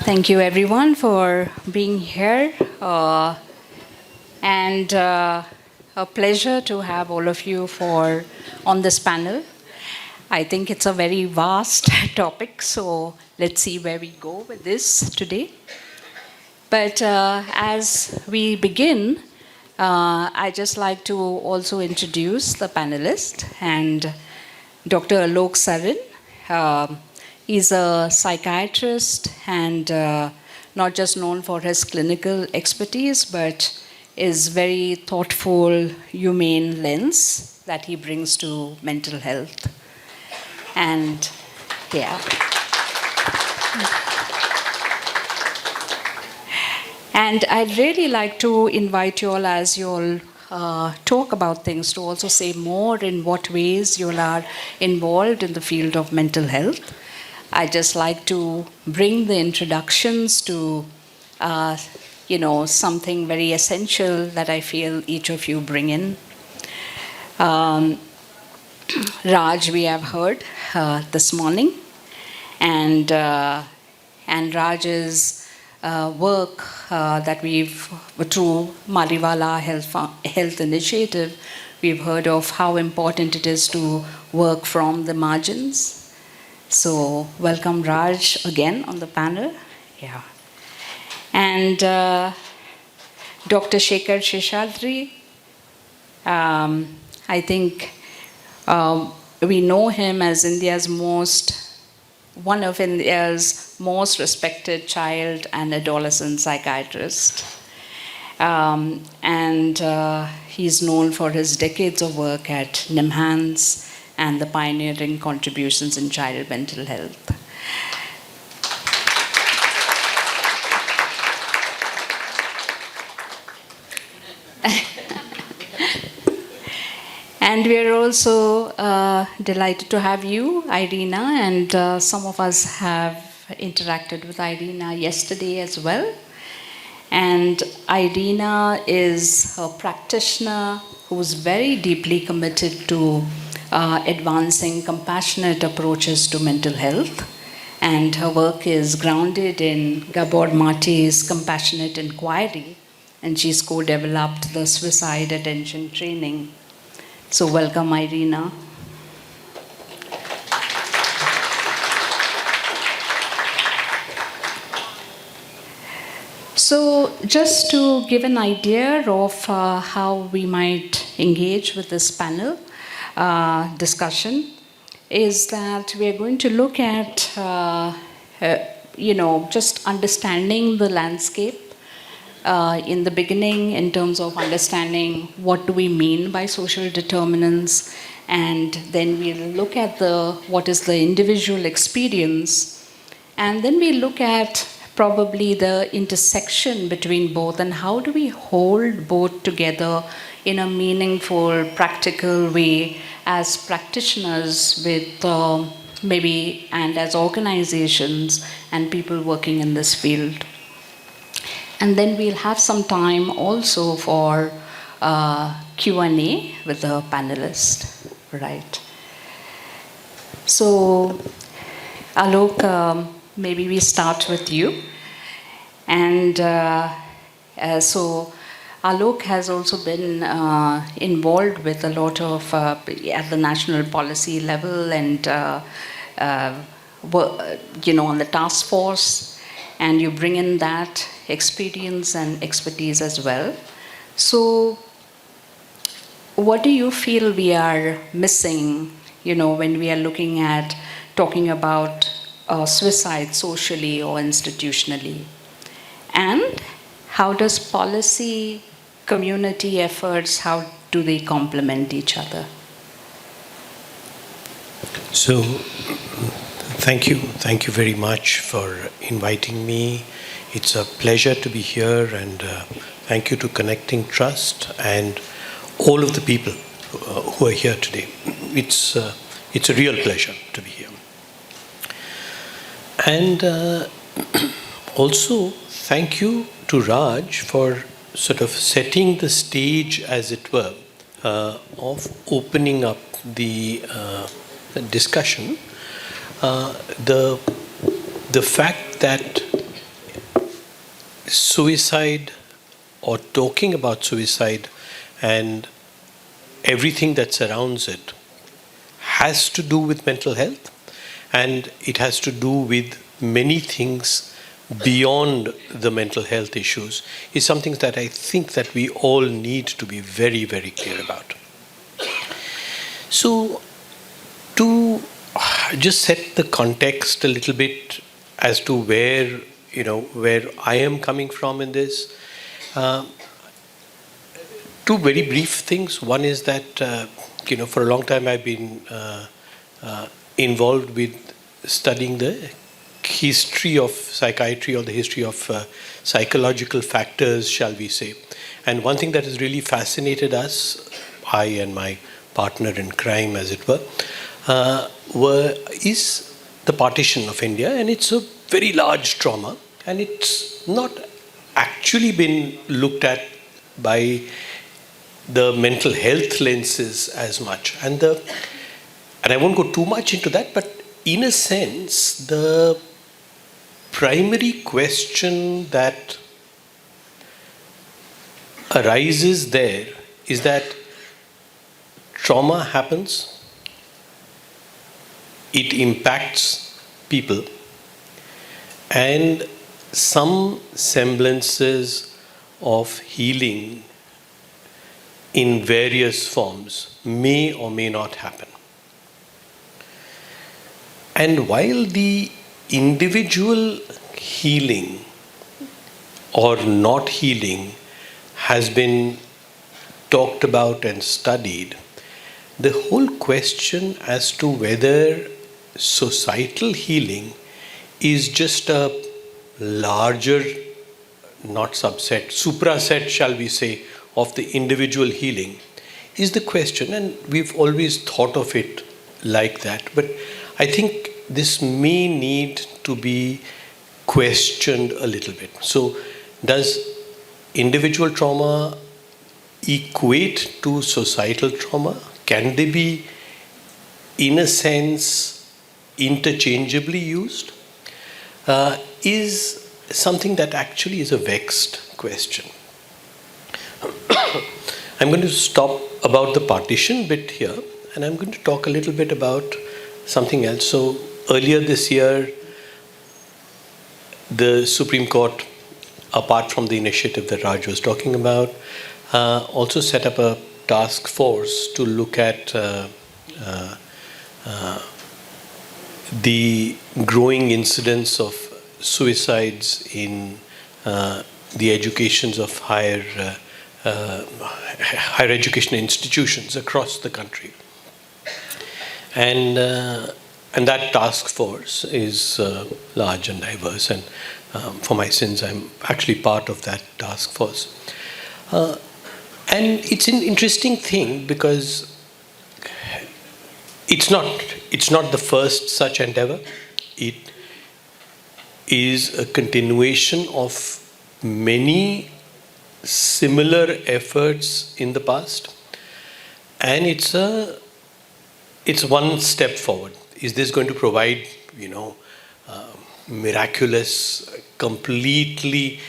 Thank you everyone for being here. And a pleasure to have all of you on this panel. I think it's a very vast topic, so let's see where we go with this today. But as we begin, I'd just like to also introduce the panelist, and Dr. Alok Sarin. He's a psychiatrist and not just known for his clinical expertise, but is very thoughtful, humane lens that he brings to mental health. And yeah. And I'd really like to invite you all, as you all talk about things, to also say more in what ways you all are involved in the field of mental health. I'd just like to bring the introductions to something very essential that I feel each of you bring in. Raj, we have heard this morning, and Raj's work that we've, through Mariwala Health Initiative, we've heard of how important it is to work from the margins. So welcome Raj again on the panel. Yeah. And Dr. Shekhar Seshadri, I think we know him as one of India's most respected child and adolescent psychiatrist. And he's known for his decades of work at NIMHANS and the pioneering contributions in child mental health. And we are also delighted to have you, Irina, and some of us have interacted with Irina yesterday as well. And Irina is a practitioner who's very deeply committed to advancing compassionate approaches to mental health. And her work is grounded in Gabor Mate's compassionate inquiry, and she's co-developed the suicide attention training. So welcome, Irina. So just to give an idea of how we might engage with this panel discussion, is that we are going to look at, just understanding the landscape in the beginning, in terms of understanding what do we mean by social determinants, and then we'll look at what is the individual experience, and then we look at probably the intersection between both, and how do we hold both together in a meaningful, practical way as practitioners with and as organizations and people working in this field. And then we'll have some time also for Q&A with the panelists, right? So, Alok, maybe we start with you. And so Alok has also been involved with a lot of, at the national policy level and, on the task force, and you bring in that experience and expertise as well. So what do you feel we are missing, when we are talking about suicide socially or institutionally? And how does policy, community efforts, how do they complement each other? So, thank you very much for inviting me. It's a pleasure to be here, and thank you to Connecting Trust and all of the people who are here today. It's a real pleasure to be here. And also, thank you to Raj for sort of setting the stage, as it were, of opening up the discussion. The fact that suicide or talking about suicide and everything that surrounds it has to do with mental health, and it has to do with many things beyond the mental health issues, is something that I think that we all need to be very, very clear about. So, to just set the context a little bit as to where I am coming from in this, two very brief things. One is that for a long time I've been involved with studying the history of psychiatry, or the history of psychological factors, shall we say. And one thing that has really fascinated us, I and my partner in crime, as it were, is the partition of India. And it's a very large trauma, and it's not actually been looked at by the mental health lenses as much. And I won't go too much into that, but in a sense, the primary question that arises there is that trauma happens, it impacts people, and some semblances of healing in various forms may or may not happen. And while the individual healing or not healing has been talked about and studied, the whole question as to whether societal healing is just a larger, not subset, supraset, shall we say, of the individual healing is the question. And we've always thought of it like that. But I think this may need to be questioned a little bit. So, does individual trauma equate to societal trauma? Can they be, in a sense, interchangeably used? Is something that actually is a vexed question. I'm going to stop about the partition bit here, and I'm going to talk a little bit about something else. So earlier this year, the Supreme Court, apart from the initiative that Raj was talking about, also set up a task force to look at the growing incidence of suicides in the educations of higher education institutions across the country. And that task force is large and diverse, and for my sins, I'm actually part of that task force. And it's an interesting thing because it's not the first such endeavor. It is a continuation of many similar efforts in the past, and it's one step forward. Is this going to provide, miraculous, completely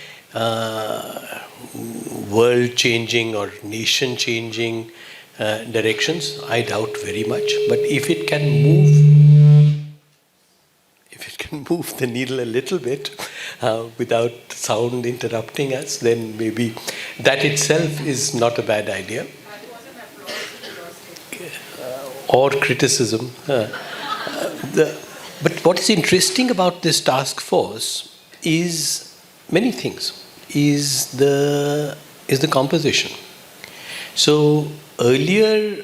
world-changing or nation-changing directions? I doubt very much. But if it can move the needle a little bit without sound interrupting us, then maybe that itself is not a bad idea. Or criticism. But what is interesting about this task force is many things. Is the composition. So earlier,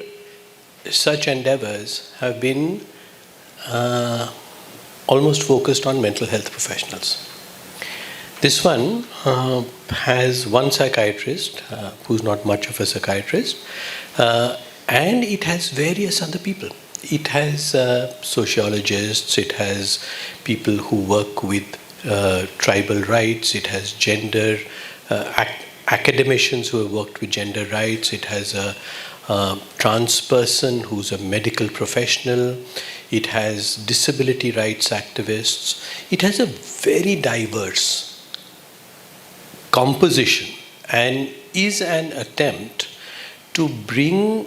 such endeavors have been almost focused on mental health professionals. This one has one psychiatrist who's not much of a psychiatrist, and it has various other people. It has sociologists, it has people who work with tribal rights, it has gender, academicians who have worked with gender rights, it has a trans person who's a medical professional, it has disability rights activists. It has a very diverse composition and is an attempt to bring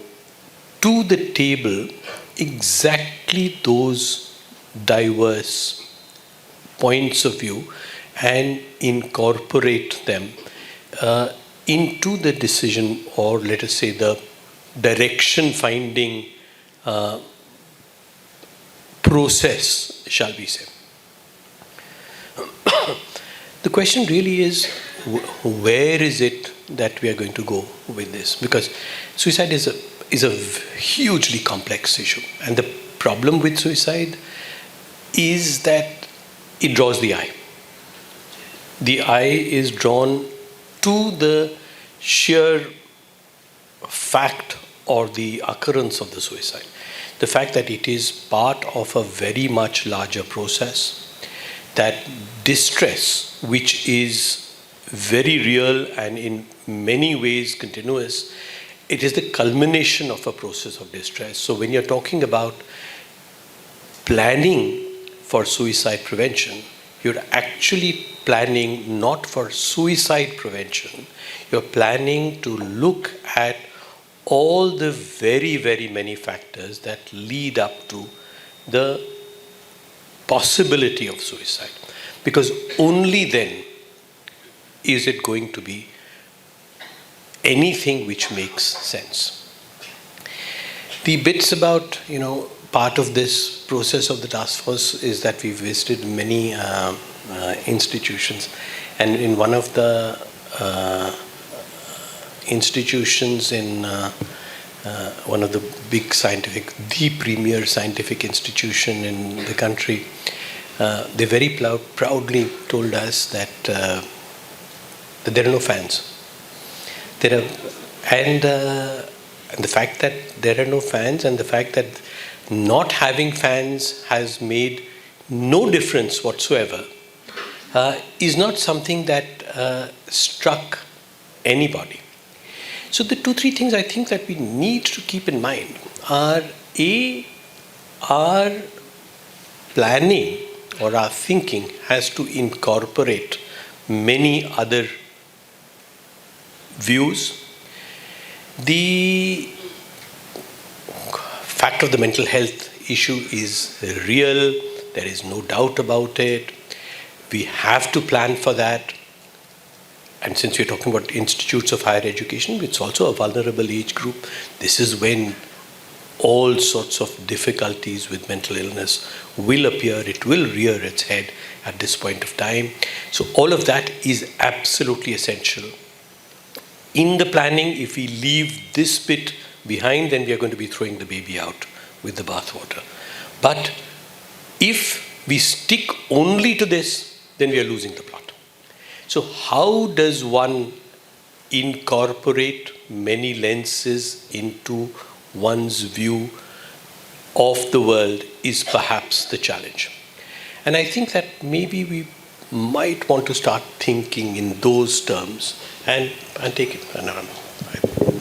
to the table exactly those diverse points of view and incorporate them into the decision, or let us say the direction finding process, shall we say. The question really is, where is it that we are going to go with this? Because suicide is a hugely complex issue, and the problem with suicide is that it draws the eye. The eye is drawn to the sheer fact or the occurrence of the suicide. The fact that it is part of a very much larger process, that distress, which is very real and in many ways continuous, it is the culmination of a process of distress. So when you're talking about planning for suicide prevention, you're actually planning not for suicide prevention, you're planning to look at all the very, very many factors that lead up to the possibility of suicide. Because only then is it going to be anything which makes sense. The bits about, part of this process of the task force is that we've visited many institutions, and in one of the institutions in one of the big the premier scientific institution in the country, they very proudly told us that there are no fans. And the fact that there are no fans, and the fact that not having fans has made no difference whatsoever, is not something that struck anybody. So the 2-3 things I think that we need to keep in mind are, our planning or our thinking has to incorporate many other views. The fact of the mental health issue is real. There is no doubt about it. We have to plan for that. And since we're talking about institutes of higher education, it's also a vulnerable age group. This is when all sorts of difficulties with mental illness will appear. It will rear its head at this point of time. So all of that is absolutely essential. In the planning, if we leave this bit behind, then we are going to be throwing the baby out with the bathwater. But if we stick only to this, then we are losing the plot. So how does one incorporate many lenses into one's view of the world is perhaps the challenge. And I think that maybe we might want to start thinking in those terms and take it. And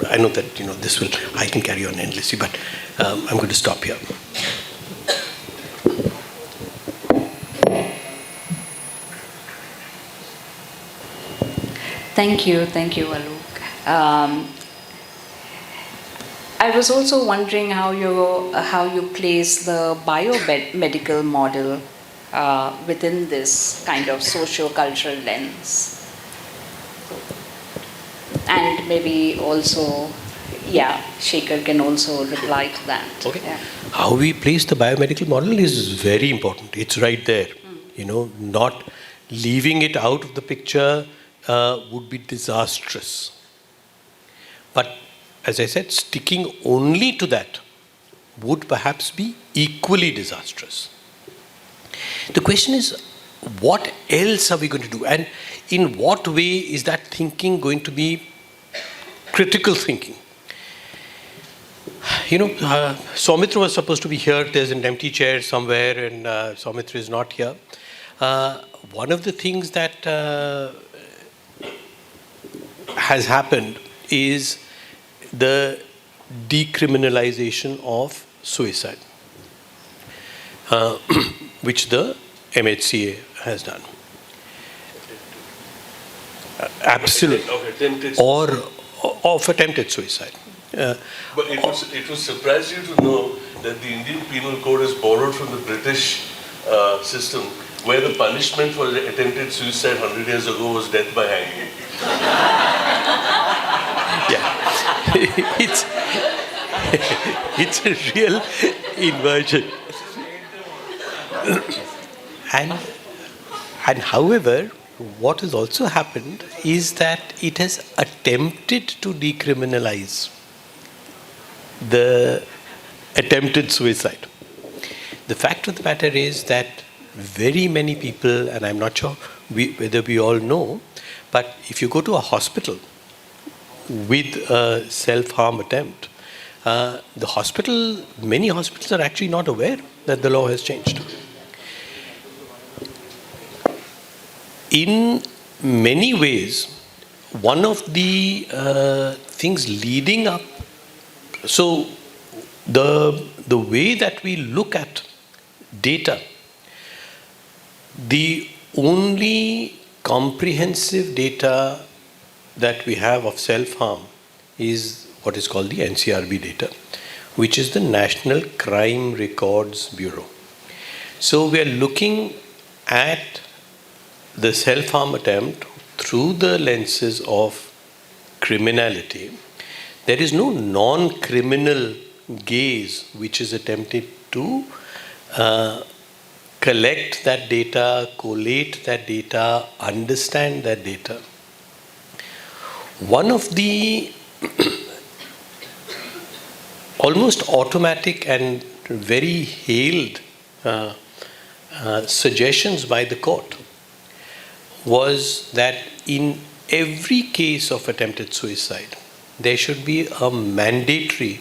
I know that I can carry on endlessly, but I'm going to stop here. Thank you, Alok. I was also wondering how you place the biomedical model within this kind of socio-cultural lens. And maybe also, Shekhar can also reply to that. Okay. Yeah. How we place the biomedical model is very important. It's right there. Not leaving it out of the picture would be disastrous. But as I said, sticking only to that would perhaps be equally disastrous. The question is, what else are we going to do? And in what way is that thinking going to be critical thinking? Soumitra was supposed to be here. There's an empty chair somewhere, and Soumitra is not here. One of the things that has happened is the decriminalization of suicide, which the MHCA has done. Absolutely. Of attempted suicide. Or of attempted suicide. But it will surprise you to know that the Indian Penal Code is borrowed from the British system, where the punishment for attempted suicide 100 years ago was death by hanging. Yeah. It's a real inversion. And however, what has also happened is that it has attempted to decriminalize the attempted suicide. The fact of the matter is that very many people, and I'm not sure whether we all know, but if you go to a hospital with a self-harm attempt, many hospitals are actually not aware that the law has changed. In many ways, one of the things leading up, so the way that we look at data, the only comprehensive data that we have of self-harm is what is called the NCRB data, which is the National Crime Records Bureau. So we are looking at the self-harm attempt through the lenses of criminality. There is no non-criminal gaze which is attempted to collect that data, collate that data, understand that data. One of the almost automatic and very hailed suggestions by the court was that in every case of attempted suicide, there should be a mandatory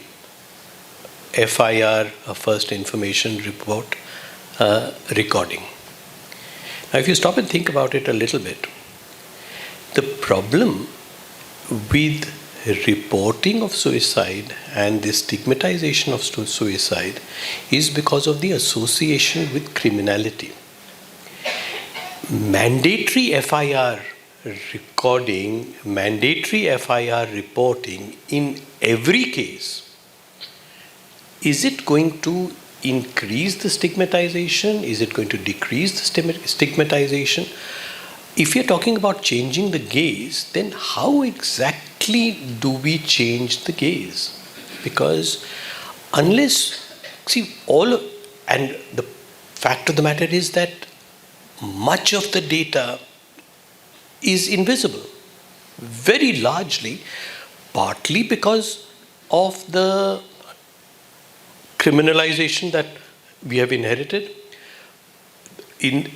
FIR, a first information report, recording. Now, if you stop and think about it a little bit, the problem with reporting of suicide and the stigmatization of suicide is because of the association with criminality. Mandatory FIR recording, mandatory FIR reporting in every case, is it going to increase the stigmatization? Is it going to decrease the stigmatization? If you're talking about changing the gaze, then how exactly do we change the gaze? Because and the fact of the matter is that much of the data is invisible, very largely, partly because of the criminalization that we have inherited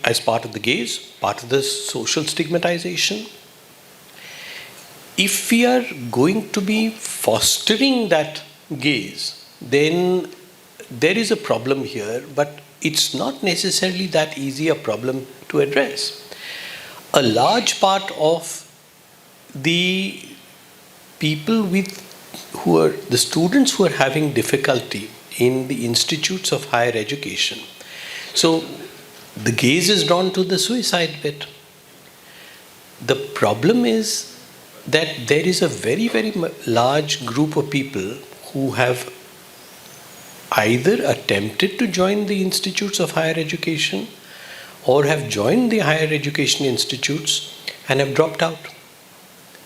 as part of the gaze, part of the social stigmatization. If we are going to be fostering that gaze, then there is a problem here, but it's not necessarily that easy a problem to address. A large part of the people the students who are having difficulty in the institutes of higher education, so the gaze is drawn to the suicide bit. The problem is that there is a very, very large group of people who have either attempted to join the institutes of higher education or have joined the higher education institutes and have dropped out.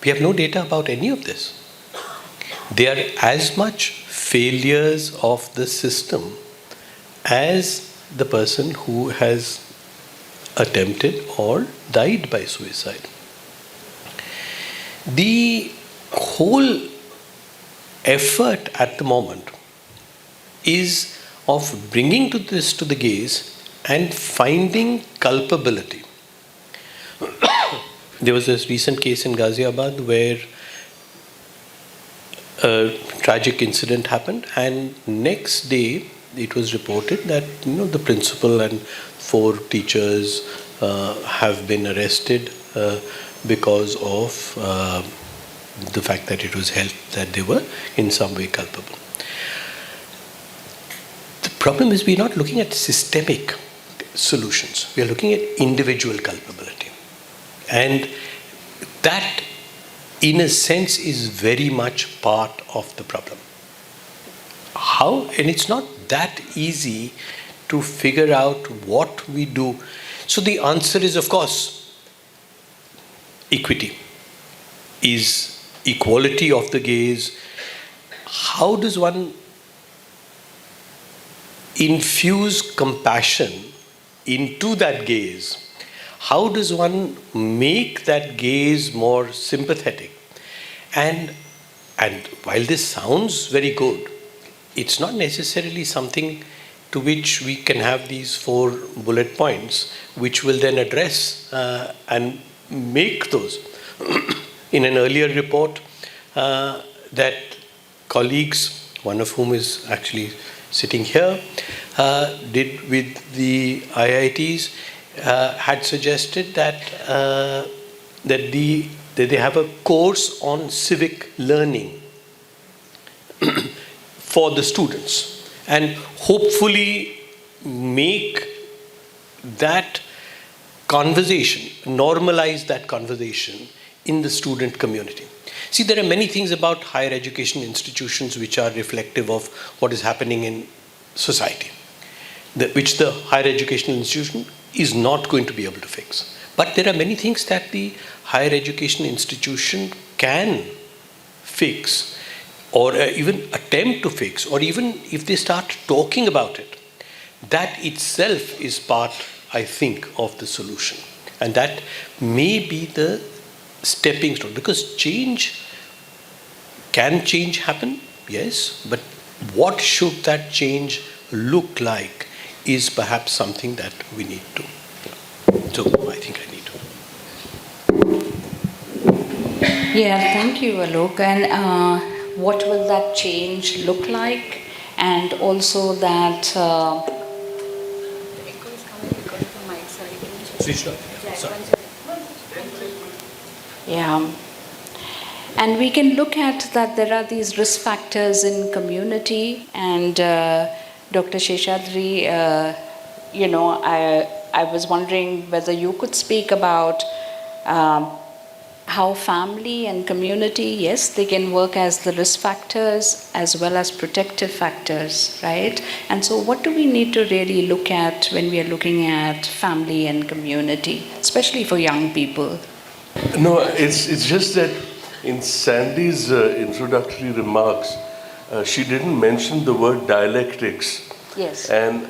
We have no data about any of this. They are as much failures of the system as the person who has attempted or died by suicide. The whole effort at the moment is of bringing this to the gaze and finding culpability. There was this recent case in Ghaziabad where a tragic incident happened, and next day it was reported that the principal and 4 teachers have been arrested because of the fact that it was held that they were in some way culpable. The problem is we're not looking at systemic solutions. We are looking at individual culpability. And that, in a sense, is very much part of the problem. How? And it's not that easy to figure out what we do. So the answer is, of course, equity. Is equality of the gaze. How does one infuse compassion into that gaze? How does one make that gaze more sympathetic? And while this sounds very good, it's not necessarily something to which we can have these 4 bullet points, which will then address and make those. In an earlier report that colleagues, one of whom is actually sitting here, did with the IITs, had suggested that they have a course on civic learning for the students, and hopefully make that conversation, normalize that conversation in the student community. See, there are many things about higher education institutions which are reflective of what is happening in society, which the higher educational institution is not going to be able to fix. But there are many things that the higher education institution can fix, or even attempt to fix, or even if they start talking about it, that itself is part, I think, of the solution. And that may be the stepping stone, because change happen? Yes, but what should that change look like is perhaps something that we need to. So I think I need to. Yeah, thank you, Alok. And what will that change look like? And also that. Yeah. And we can look at that there are these risk factors in community, and Dr. Seshadri, I was wondering whether you could speak about how family and community, yes, they can work as the risk factors as well as protective factors, right? And so what do we need to really look at when we are looking at family and community, especially for young people? No, it's just that in Sandy's introductory remarks, she didn't mention the word dialectics. Yes. And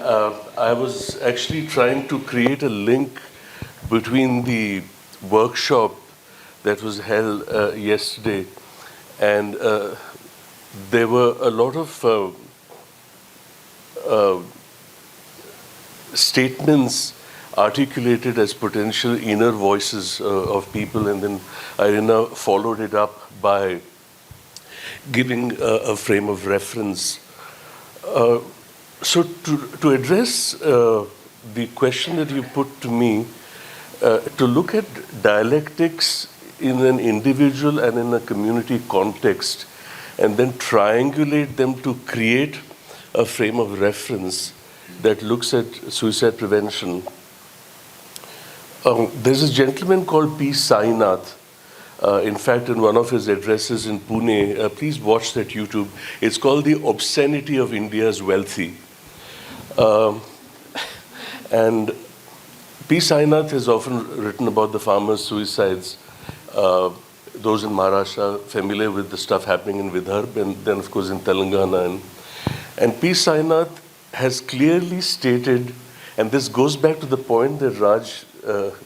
I was actually trying to create a link between the workshop that was held yesterday, and there were a lot of statements articulated as potential inner voices of people, and then Irina followed it up by giving a frame of reference. So to address the question that you put to me, to look at dialectics in an individual and in a community context, and then triangulate them to create a frame of reference that looks at suicide prevention. There's a gentleman called P. Sainath. In fact, in one of his addresses in Pune, please watch that YouTube. It's called The Obscenity of India's Wealthy. And P. Sainath has often written about the farmers' suicides. Those in Maharashtra familiar with the stuff happening in Vidarbha, and then of course in Telangana. And P. Sainath has clearly stated, and this goes back to the point that Raj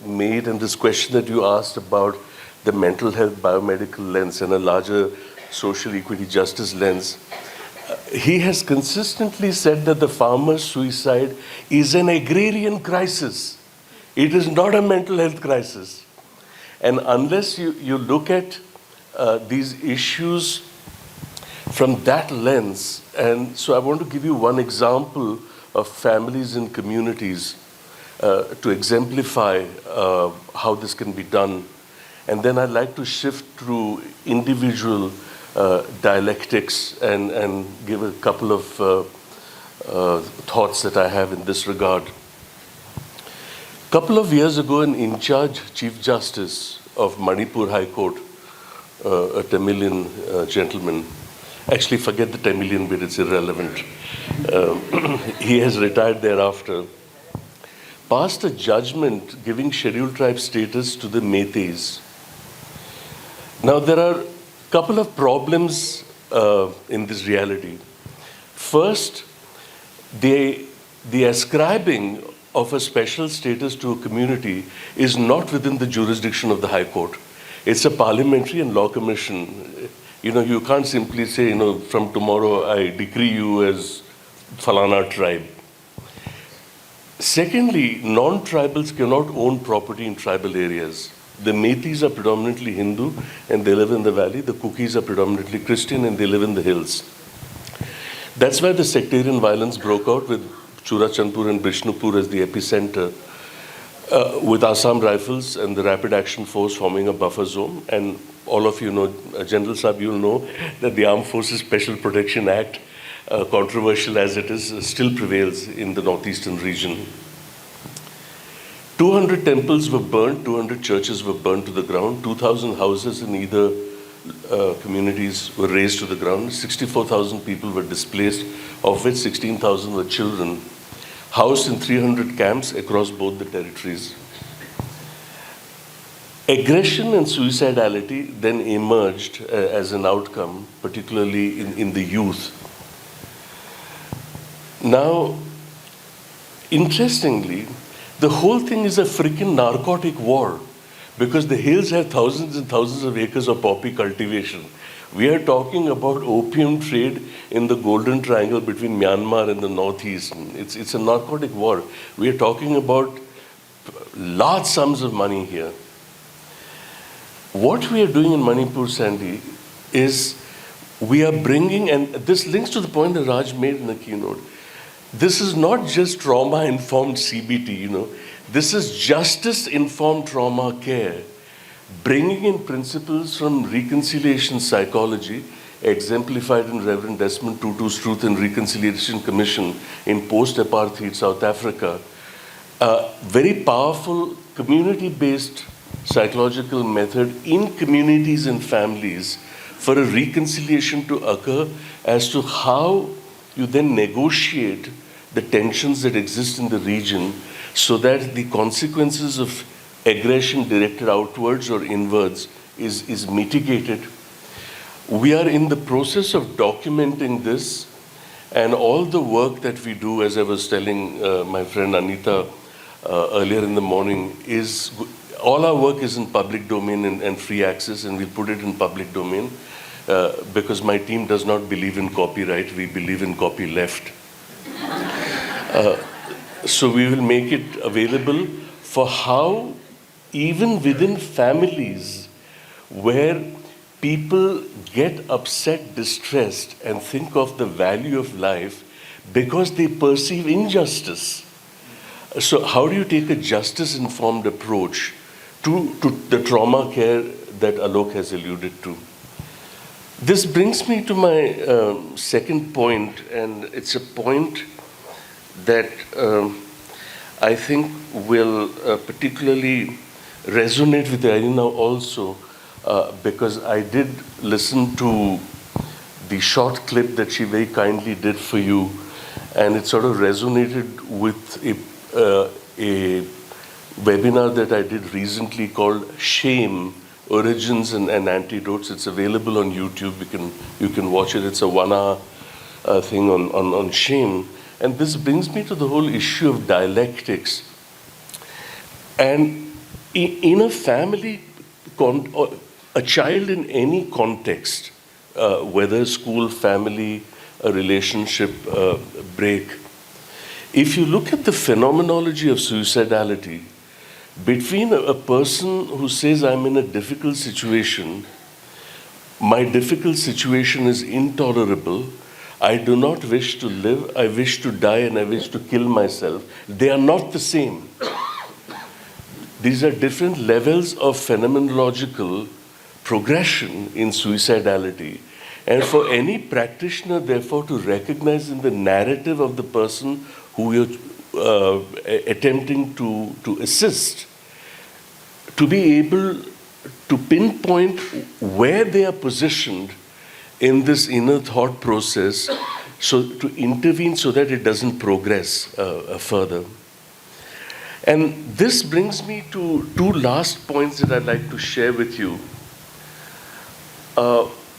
made, and this question that you asked about the mental health biomedical lens and a larger social equity justice lens. He has consistently said that the farmer's suicide is an agrarian crisis. It is not a mental health crisis. And unless you look at these issues from that lens, and so I want to give you one example of families and communities to exemplify how this can be done. And then I'd like to shift to individual dialectics and give a couple of thoughts that I have in this regard. A couple of years ago, an in-charge Chief Justice of Manipur High Court, a Tamilian gentleman. Actually, forget the Tamilian bit, it's irrelevant. He has retired thereafter. Passed a judgment giving scheduled tribe status to the Meiteis. Now, there are a couple of problems in this reality. First, the ascribing of a special status to a community is not within the jurisdiction of the High Court. It's a parliamentary and law commission. You can't simply say, from tomorrow I decree you as Falana tribe. Secondly, non-tribals cannot own property in tribal areas. The Meiteis are predominantly Hindu and they live in the valley. The Kukis are predominantly Christian and they live in the hills. That's why the sectarian violence broke out with Churachandpur and Bishnupur as the epicenter, with Assam Rifles and the Rapid Action Force forming a buffer zone. And all of you know, General Saab, you'll know that the Armed Forces Special Protection Act, controversial as it is, still prevails in the northeastern region. 200 temples were burnt, 200 churches were burnt to the ground, 2,000 houses in either communities were razed to the ground, 64,000 people were displaced, of which 16,000 were children, housed in 300 camps across both the territories. Aggression and suicidality then emerged as an outcome, particularly in the youth. Now, interestingly, the whole thing is a freaking narcotic war because the hills have thousands and thousands of acres of poppy cultivation. We are talking about opium trade in the Golden Triangle between Myanmar and the Northeast. It's a narcotic war. We are talking about large sums of money here. What we are doing in Manipur, Sandy, is we are bringing, and this links to the point that Raj made in the keynote, this is not just trauma-informed CBT, This is justice-informed trauma care, bringing in principles from reconciliation psychology, exemplified in Reverend Desmond Tutu's Truth and Reconciliation Commission in post-apartheid South Africa. A very powerful community-based psychological method in communities and families for a reconciliation to occur as to how you then negotiate the tensions that exist in the region so that the consequences of aggression directed outwards or inwards is mitigated. We are in the process of documenting this, and all the work that we do, as I was telling my friend Anita earlier in the morning, all our work is in public domain and free access, and we put it in public domain because my team does not believe in copyright, we believe in copyleft. So we will make it available for how, even within families where people get upset, distressed, and think of the value of life because they perceive injustice. So how do you take a justice-informed approach to the trauma care that Alok has alluded to? This brings me to my second point, and it's a point that I think will particularly resonate with Irina also, because I did listen to the short clip that she very kindly did for you, and it sort of resonated with a webinar that I did recently called Shame, Origins and Antidotes. It's available on YouTube. You can watch it. It's a 1 hour thing on shame. And this brings me to the whole issue of dialectics. And in a family, a child in any context, whether school, family, a relationship break, if you look at the phenomenology of suicidality, between a person who says, I'm in a difficult situation, my difficult situation is intolerable, I do not wish to live, I wish to die, and I wish to kill myself, they are not the same. These are different levels of phenomenological progression in suicidality. And for any practitioner, therefore, to recognize in the narrative of the person who you're attempting to assist, to be able to pinpoint where they are positioned in this inner thought process, so to intervene so that it doesn't progress further. And this brings me to two last points that I'd like to share with you.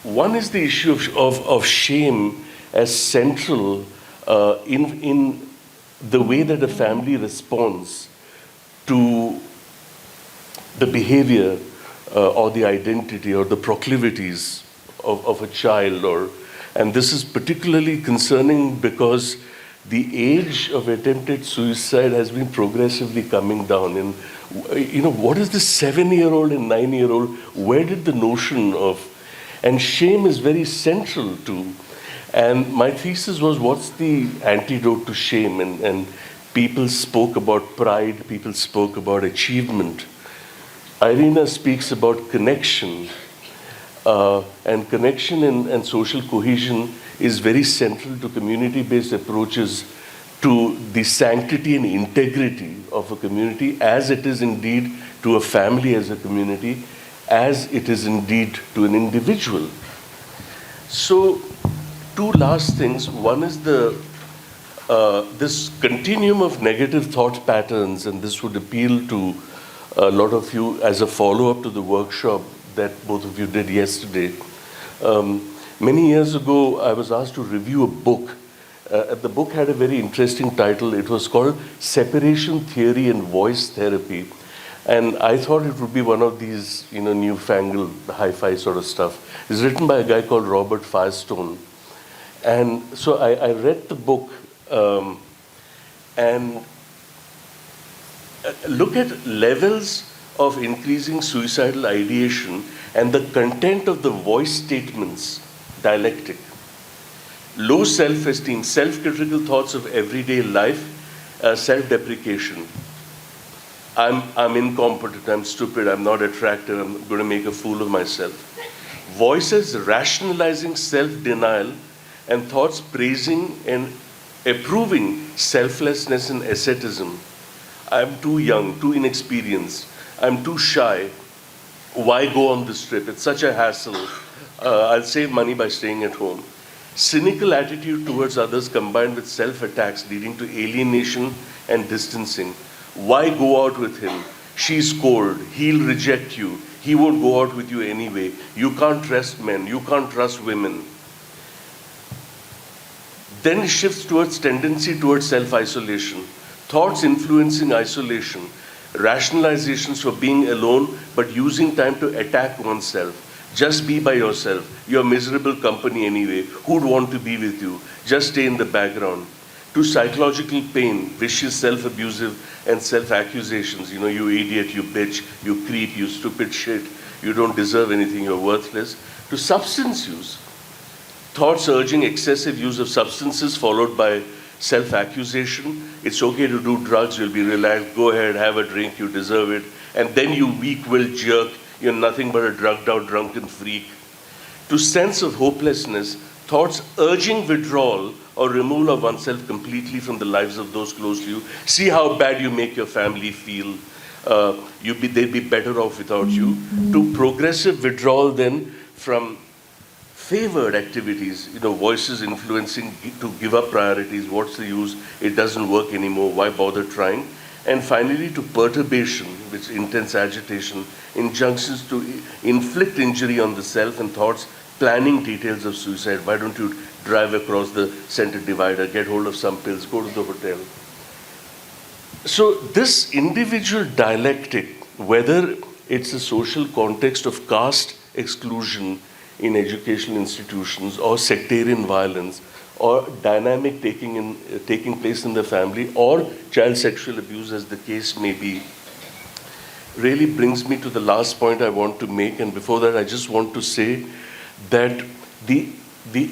One is the issue of shame as central in the way that a family responds to the behavior or the identity or the proclivities of a child. And this is particularly concerning because the age of attempted suicide has been progressively coming down. And what is this 7-year-old and 9-year-old? Where did the notion of, and shame is very central to, and my thesis was, what's the antidote to shame? And people spoke about pride, people spoke about achievement. Irina speaks about connection, and connection and social cohesion is very central to community-based approaches to the sanctity and integrity of a community, as it is indeed to a family as a community, as it is indeed to an individual. So, two last things. One is this continuum of negative thought patterns, and this would appeal to a lot of you as a follow-up to the workshop that both of you did yesterday. Many years ago, I was asked to review a book. The book had a very interesting title. It was called Separation Theory and Voice Therapy. And I thought it would be one of these, newfangled hi-fi sort of stuff. It's written by a guy called Robert Firestone. And so I read the book and look at levels of increasing suicidal ideation and the content of the voice statements, dialectic. Low self-esteem, self-critical thoughts of everyday life, self-deprecation. I'm incompetent, I'm stupid, I'm not attractive, I'm going to make a fool of myself. Voices rationalizing self-denial and thoughts praising and approving selflessness and asceticism. I'm too young, too inexperienced, I'm too shy. Why go on this trip? It's such a hassle. I'll save money by staying at home. Cynical attitude towards others combined with self-attacks leading to alienation and distancing. Why go out with him? She's cold. He'll reject you. He won't go out with you anyway. You can't trust men. You can't trust women. Then shifts towards tendency towards self-isolation. Thoughts influencing isolation. Rationalizations for being alone but using time to attack oneself. Just be by yourself. You're miserable company anyway. Who'd want to be with you? Just stay in the background. To psychological pain, vicious self-abusive and self-accusations. You idiot, you bitch, you creep, you stupid shit. You don't deserve anything, you're worthless. To substance use. Thoughts urging excessive use of substances followed by self-accusation. It's okay to do drugs, you'll be relaxed. Go ahead, have a drink, you deserve it. And then you weak-willed jerk. You're nothing but a drugged-out, drunken freak. To sense of hopelessness, thoughts urging withdrawal or removal of oneself completely from the lives of those close to you. See how bad you make your family feel. They'd be better off without you. To progressive withdrawal then from favored activities, voices influencing to give up priorities. What's the use? It doesn't work anymore. Why bother trying? And finally, to perturbation, which is intense agitation, injunctions to inflict injury on the self and thoughts, planning details of suicide. Why don't you drive across the center divider, get hold of some pills, go to the hotel? So this individual dialectic, whether it's a social context of caste exclusion in educational institutions or sectarian violence, or dynamic taking place in the family, or child sexual abuse as the case may be, really brings me to the last point I want to make. And before that, I just want to say that the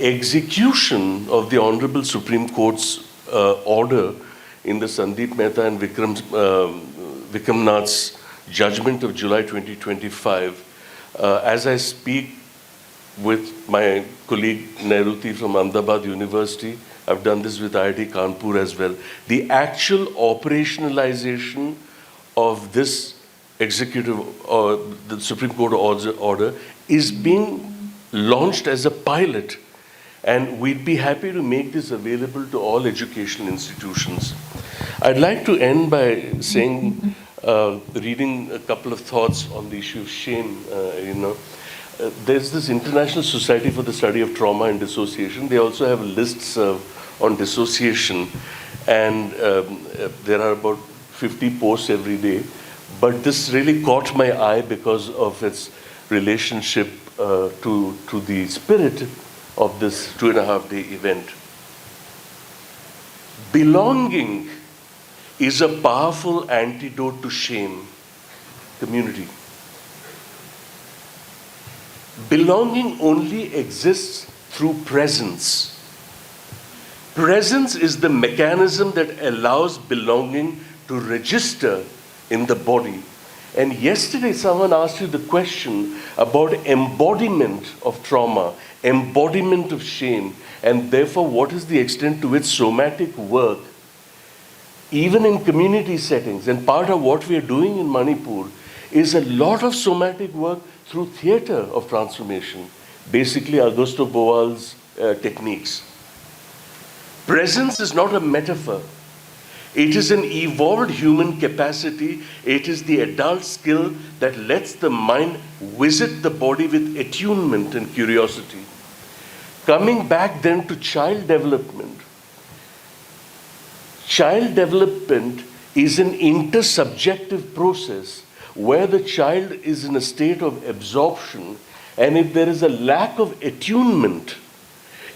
execution of the Honorable Supreme Court's order in the Sandeep Mehta and Vikram Nath's judgment of July 2025, as I speak with my colleague Nehruti from Ahmedabad University, I've done this with IIT Kanpur as well. The actual operationalization of this executive or the Supreme Court order is being launched as a pilot, and we'd be happy to make this available to all educational institutions. I'd like to end by saying, reading a couple of thoughts on the issue of shame. There's this International Society for the Study of Trauma and Dissociation. They also have lists on dissociation, and there are about 50 posts every day. But this really caught my eye because of its relationship to the spirit of this 2.5-day event. Belonging is a powerful antidote to shame. Community. Belonging only exists through presence. Presence is the mechanism that allows belonging to register in the body. And yesterday someone asked you the question about embodiment of trauma, embodiment of shame, and therefore what is the extent to which somatic work, even in community settings, and part of what we are doing in Manipur is a lot of somatic work through theater of transformation, basically Augusto Boal's techniques. Presence is not a metaphor. It is an evolved human capacity. It is the adult skill that lets the mind visit the body with attunement and curiosity. Coming back then to child development. Child development is an intersubjective process where the child is in a state of absorption, and if there is a lack of attunement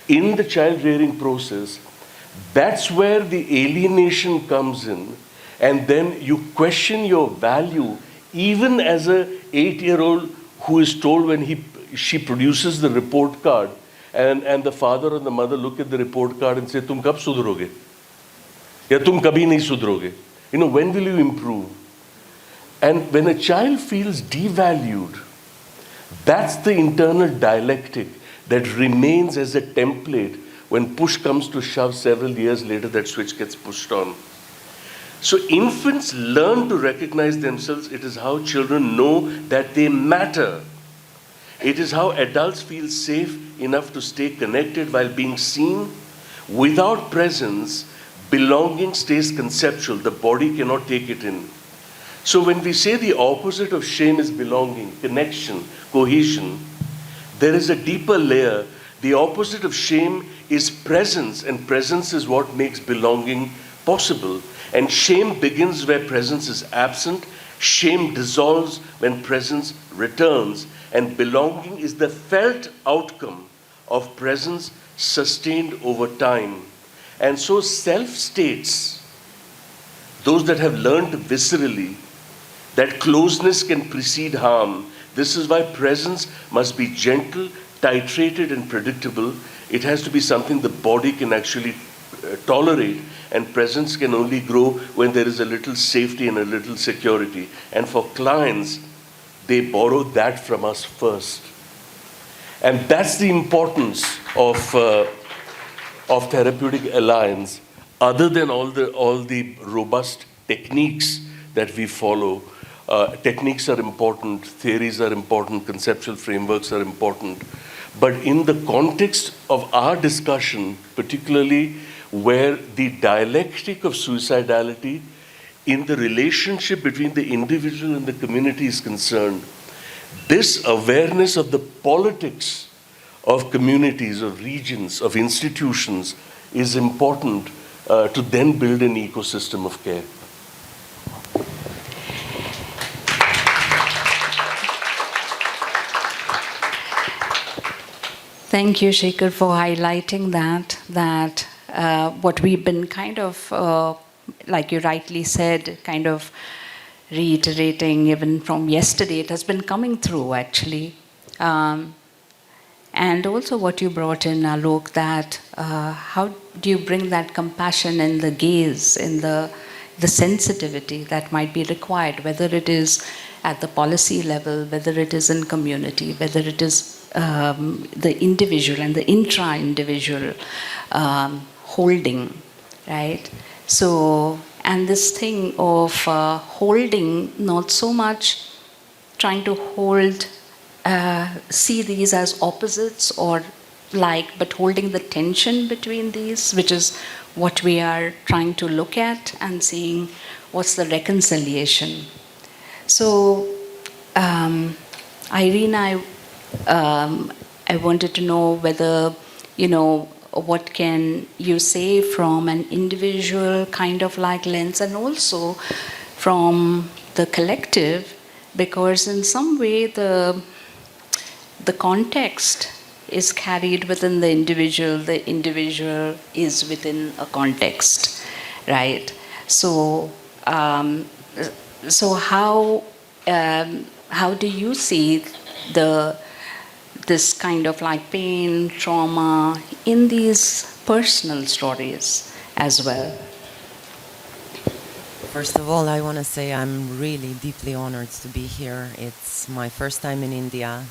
in the child rearing process, that's where the alienation comes in, and then you question your value, even as a 8-year-old who is told when she produces the report card, and the father or the mother look at the report card and say, "Tum kab sudroge? Ya tum kabhi nahi sudroge? When will you improve?" And when a child feels devalued, that's the internal dialectic that remains as a template. When push comes to shove several years later, that switch gets pushed on. So infants learn to recognize themselves. It is how children know that they matter. It is how adults feel safe enough to stay connected while being seen. Without presence, belonging stays conceptual. The body cannot take it in. So when we say the opposite of shame is belonging, connection, cohesion, there is a deeper layer. The opposite of shame is presence, and presence is what makes belonging possible. And shame begins where presence is absent. Shame dissolves when presence returns. And belonging is the felt outcome of presence sustained over time. And so self-states, those that have learned viscerally that closeness can precede harm. This is why presence must be gentle, titrated, and predictable. It has to be something the body can actually tolerate, and presence can only grow when there is a little safety and a little security. And for clients, they borrow that from us first. And that's the importance of therapeutic alliance, other than all the robust techniques that we follow. Techniques are important, theories are important, conceptual frameworks are important. But in the context of our discussion, particularly where the dialectic of suicidality in the relationship between the individual and the community is concerned, this awareness of the politics of communities, of regions, of institutions is important to then build an ecosystem of care. Thank you, Shekhar, for highlighting that what we've been kind of, like you rightly said, kind of reiterating even from yesterday, it has been coming through actually. And also what you brought in, Alok, that how do you bring that compassion in the gaze, in the sensitivity that might be required, whether it is at the policy level, whether it is in community, whether it is the individual and the intra-individual holding, right? So, And this thing of holding, not so much trying to hold, see these as opposites or like, but holding the tension between these, which is what we are trying to look at and seeing what's the reconciliation. So, Irina, I wanted to know whether, what can you say from an individual kind of like lens and also from the collective, because in some way the context is carried within the individual is within a context, right? So, so how do you see this kind of like pain, trauma in these personal stories as well? First of all, I want to say I'm really deeply honored to be here. It's my first time in India.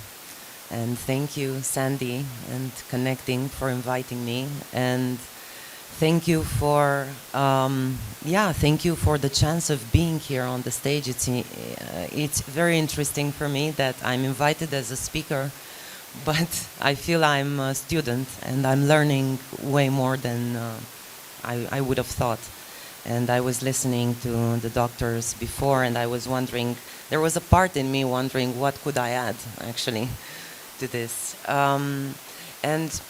And thank you, Sandy, and Connecting for inviting me. And thank you for, thank you for the chance of being here on the stage. It's very interesting for me that I'm invited as a speaker, but I feel I'm a student and I'm learning way more than I would have thought. And I was listening to the doctors before, and I was wondering, there was a part in me wondering what could I add, actually, to this. And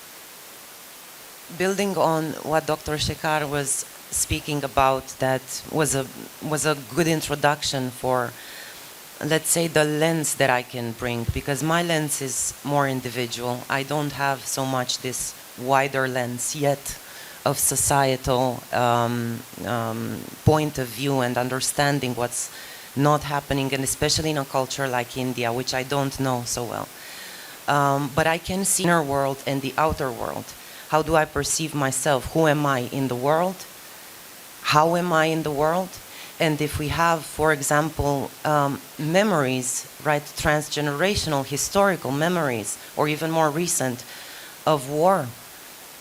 building on what Dr. Shekhar was speaking about, that was a good introduction for, let's say, the lens that I can bring, because my lens is more individual. I don't have so much this wider lens yet of societal point of view and understanding what's not happening, and especially in a culture like India, which I don't know so well. But I can see inner world and the outer world. How do I perceive myself? Who am I in the world? How am I in the world? And if we have, for example, memories, right, transgenerational, historical memories, or even more recent, of war,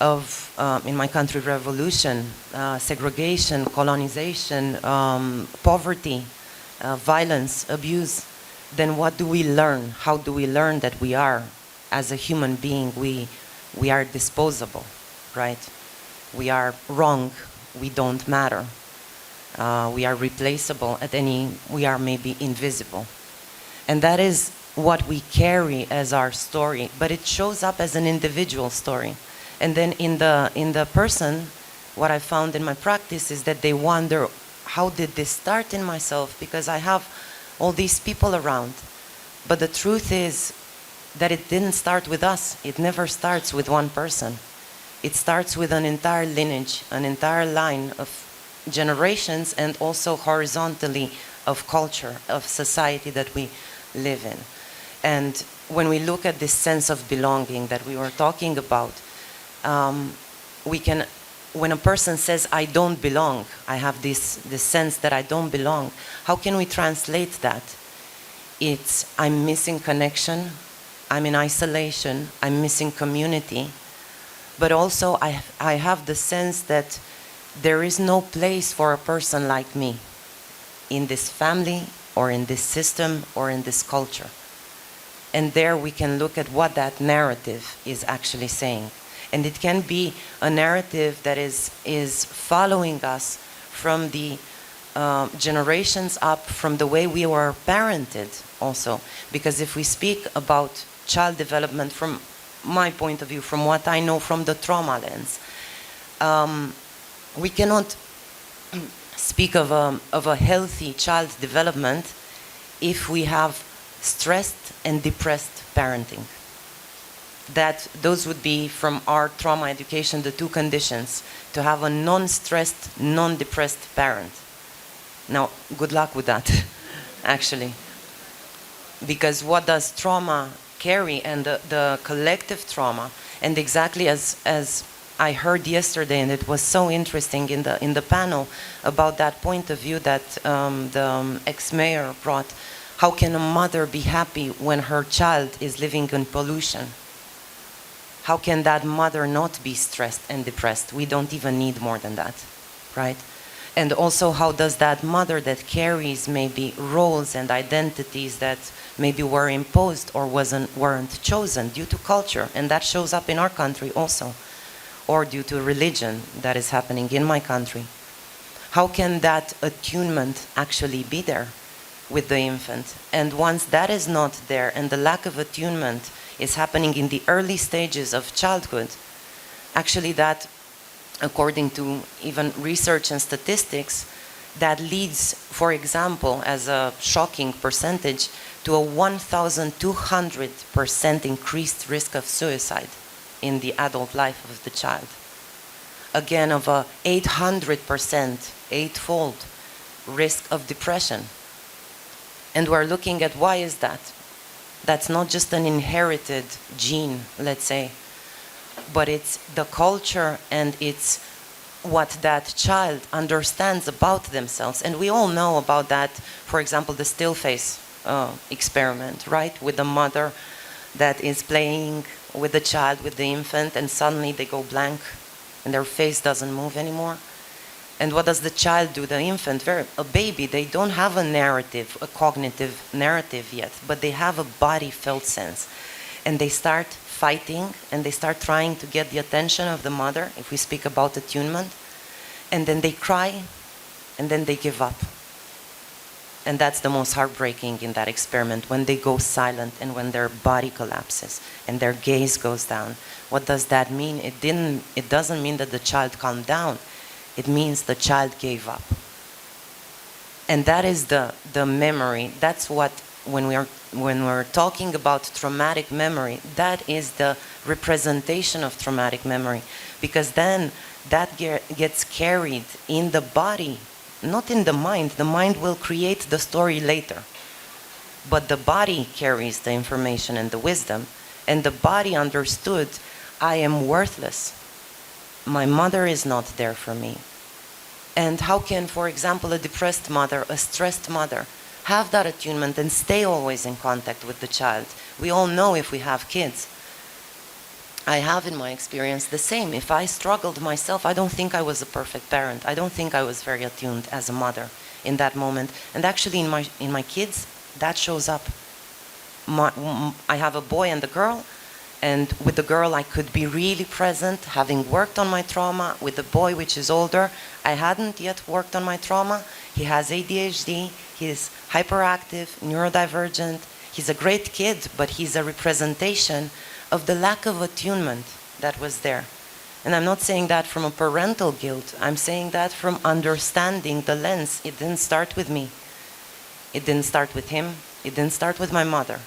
of, in my country, revolution, segregation, colonization, poverty, violence, abuse, then what do we learn? How do we learn that we are, as a human being, we are disposable, right? We are wrong, we don't matter. We are replaceable we are maybe invisible. And that is what we carry as our story, but it shows up as an individual story. And then in the person, what I found in my practice is that they wonder, how did this start in myself? Because I have all these people around. But the truth is that it didn't start with us. It never starts with one person. It starts with an entire lineage, an entire line of generations, and also horizontally of culture, of society that we live in. And when we look at this sense of belonging that we were talking about, when a person says, I don't belong, I have this sense that I don't belong, how can we translate that? It's, I'm missing connection, I'm in isolation, I'm missing community, but also I have the sense that there is no place for a person like me in this family or in this system or in this culture. And there we can look at what that narrative is actually saying. And it can be a narrative that is following us from the generations up, from the way we were parented also. Because if we speak about child development from my point of view, from what I know from the trauma lens, we cannot speak of a healthy child development if we have stressed and depressed parenting. That those would be, from our trauma education, the two conditions: to have a non-stressed, non-depressed parent. Now, good luck with that, actually. Because what does trauma carry, and the collective trauma, and exactly as I heard yesterday, and it was so interesting in the panel about that point of view that the ex-mayor brought. How can a mother be happy when her child is living in pollution? How can that mother not be stressed and depressed? We don't even need more than that, right? And also, how does that mother that carries maybe roles and identities that maybe were imposed or weren't chosen due to culture, and that shows up in our country also, or due to religion that is happening in my country. How can that attunement actually be there with the infant? And once that is not there, and the lack of attunement is happening in the early stages of childhood, actually that, according to even research and statistics, that leads, for example, as a shocking percentage, to a 1,200% increased risk of suicide in the adult life of the child. Again, of a 800%, eightfold risk of depression. And we're looking at why is that? That's not just an inherited gene, let's say, but it's the culture and it's what that child understands about themselves. And we all know about that, for example, the still face experiment, right? With the mother that is playing with the child, with the infant, and suddenly they go blank and their face doesn't move anymore. And what does the child do? The infant, a baby, they don't have a narrative, a cognitive narrative yet, but they have a body felt sense. And they start fighting and they start trying to get the attention of the mother, if we speak about attunement, and then they cry and then they give up. And that's the most heartbreaking in that experiment, when they go silent and when their body collapses and their gaze goes down. What does that mean? It doesn't mean that the child calmed down. It means the child gave up. And that is the memory. That's what, when we're talking about traumatic memory, that is the representation of traumatic memory. Because then that gets carried in the body, not in the mind. The mind will create the story later. But the body carries the information and the wisdom. And the body understood, I am worthless. My mother is not there for me. And how can, for example, a depressed mother, a stressed mother, have that attunement and stay always in contact with the child? We all know, if we have kids, I have in my experience the same. If I struggled myself, I don't think I was a perfect parent. I don't think I was very attuned as a mother in that moment. And actually in my kids, that shows up. I have a boy and a girl. And with the girl, I could be really present, having worked on my trauma. With the boy, which is older, I hadn't yet worked on my trauma. He has ADHD, he's hyperactive, neurodivergent. He's a great kid, but he's a representation of the lack of attunement that was there. And I'm not saying that from a parental guilt. I'm saying that from understanding the lens. It didn't start with me. It didn't start with him. It didn't start with my mother.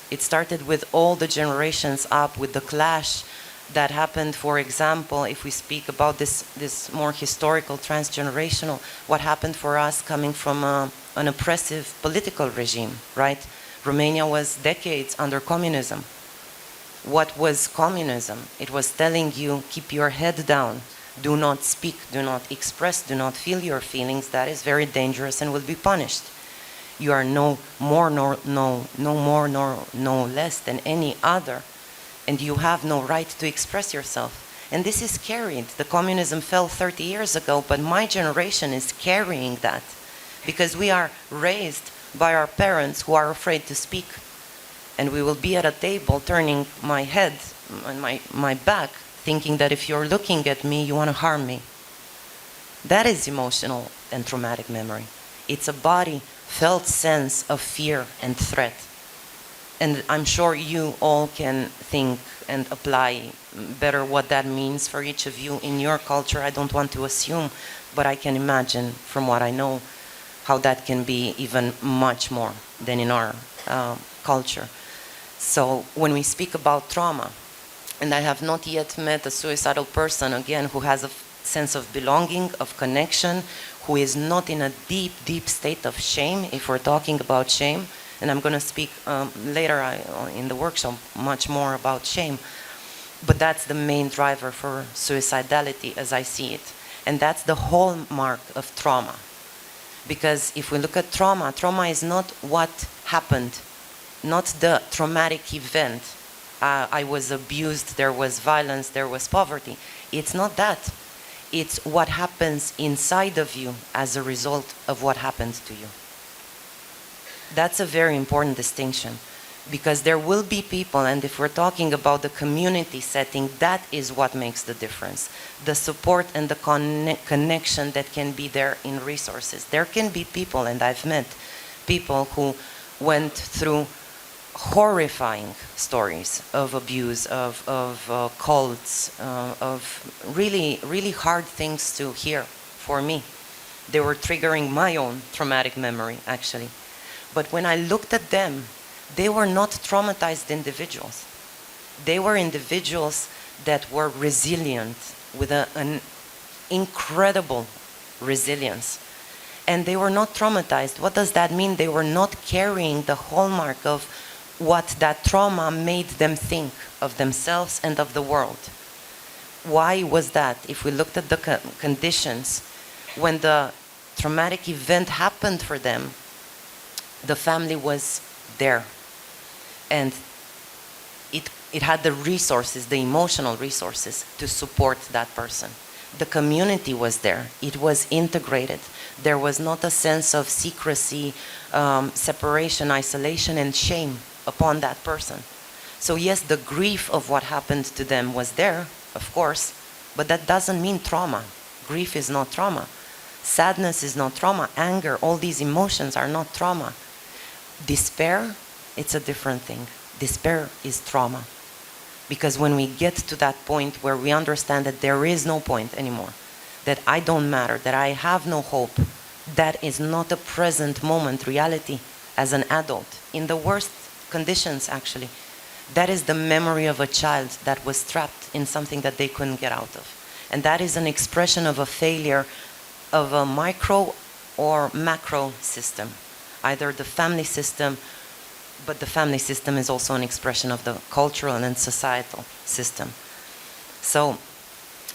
It started with all the generations up, with the clash that happened, for example, if we speak about this more historical, transgenerational, what happened for us coming from an oppressive political regime, right? Romania was decades under communism. What was communism? It was telling you, keep your head down, do not speak, do not express, do not feel your feelings. That is very dangerous and will be punished. You are no more nor no less than any other, and you have no right to express yourself. And this is carried. The communism fell 30 years ago, but my generation is carrying that because we are raised by our parents who are afraid to speak. And we will be at a table turning my head and my back, thinking that if you're looking at me, you want to harm me. That is emotional and traumatic memory. It's a body felt sense of fear and threat. And I'm sure you all can think and apply better what that means for each of you in your culture. I don't want to assume, but I can imagine from what I know how that can be even much more than in our culture. So when we speak about trauma, and I have not yet met a suicidal person, again, who has a sense of belonging, of connection, who is not in a deep, deep state of shame, if we're talking about shame. And I'm going to speak later in the workshop much more about shame. But that's the main driver for suicidality as I see it. And that's the hallmark of trauma. Because if we look at trauma, trauma is not what happened, not the traumatic event. I was abused, there was violence, there was poverty. It's not that. It's what happens inside of you as a result of what happened to you. That's a very important distinction, because there will be people, and if we're talking about the community setting, that is what makes the difference. The support and the connection that can be there in resources. There can be people, and I've met people who went through horrifying stories of abuse, of cults, of really, really hard things to hear for me. They were triggering my own traumatic memory, actually. But when I looked at them, they were not traumatized individuals. They were individuals that were resilient, with an incredible resilience. And they were not traumatized. What does that mean? They were not carrying the hallmark of what that trauma made them think of themselves and of the world. Why was that? If we looked at the conditions, when the traumatic event happened for them, the family was there. And it had the resources, the emotional resources, to support that person. The community was there. It was integrated. There was not a sense of secrecy, separation, isolation, and shame upon that person. So yes, the grief of what happened to them was there, of course, but that doesn't mean trauma. Grief is not trauma. Sadness is not trauma. Anger, all these emotions are not trauma. Despair, it's a different thing. Despair is trauma. Because when we get to that point where we understand that there is no point anymore, that I don't matter, that I have no hope, that is not a present moment reality as an adult, in the worst conditions actually. That is the memory of a child that was trapped in something that they couldn't get out of. And that is an expression of a failure of a micro or macro system, either the family system, but the family system is also an expression of the cultural and societal system. So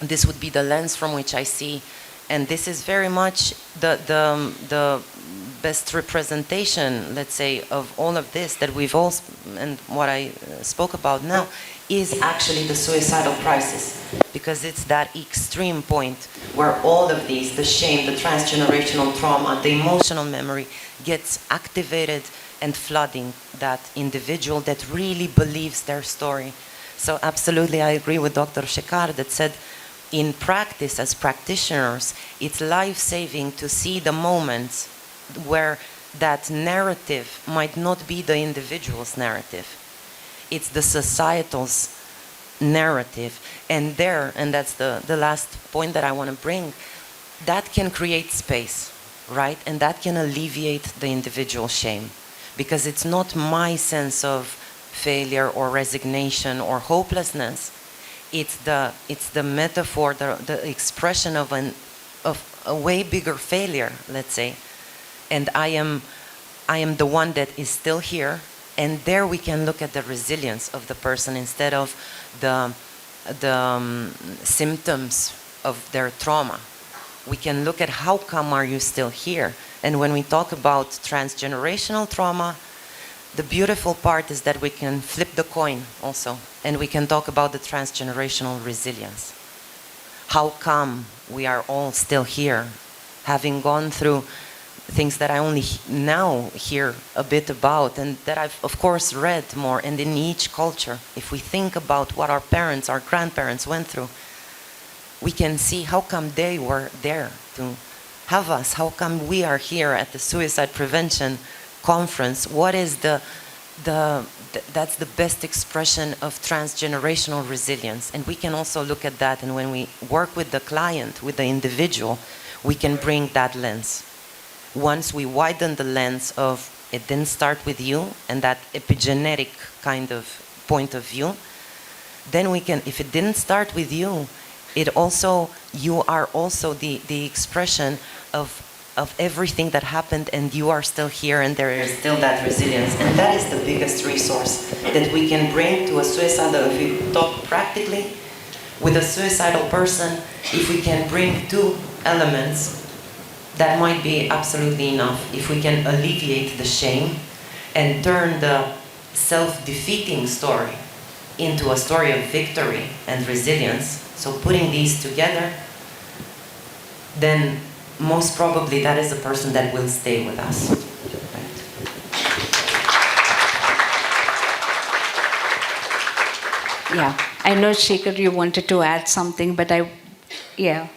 this would be the lens from which I see, and this is very much the best representation, let's say, of all of this that we've all, and what I spoke about now, is actually the suicidal crisis. Because it's that extreme point where all of these, the shame, the transgenerational trauma, the emotional memory, gets activated and flooding that individual that really believes their story. So absolutely I agree with Dr. Shekhar that said, in practice as practitioners, it's life-saving to see the moments where that narrative might not be the individual's narrative. It's the societal's narrative. And there, and that's the last point that I want to bring, that can create space, right? And that can alleviate the individual shame. Because it's not my sense of failure or resignation or hopelessness. It's the metaphor, the expression of a way bigger failure, let's say. And I am the one that is still here. And there we can look at the resilience of the person instead of the symptoms of their trauma. We can look at how come are you still here? And when we talk about transgenerational trauma, the beautiful part is that we can flip the coin also, and we can talk about the transgenerational resilience. How come we are all still here, having gone through things that I only now hear a bit about, and that I've, of course, read more, and in each culture, if we think about what our parents, our grandparents went through, we can see how come they were there to have us, how come we are here at the suicide prevention conference. What is that's the best expression of transgenerational resilience. And we can also look at that, and when we work with the client, with the individual, we can bring that lens. Once we widen the lens of it didn't start with you, and that epigenetic kind of point of view, then we can, if it didn't start with you, you are also the expression of everything that happened, and you are still here, and there is still that resilience. And that is the biggest resource that we can bring to a suicidal, if we talk practically, with a suicidal person, if we can bring two elements, that might be absolutely enough. If we can alleviate the shame and turn the self-defeating story into a story of victory and resilience, so putting these together, then most probably that is the person that will stay with us. Yeah, I know, Shekhar, you wanted to add something, but yeah.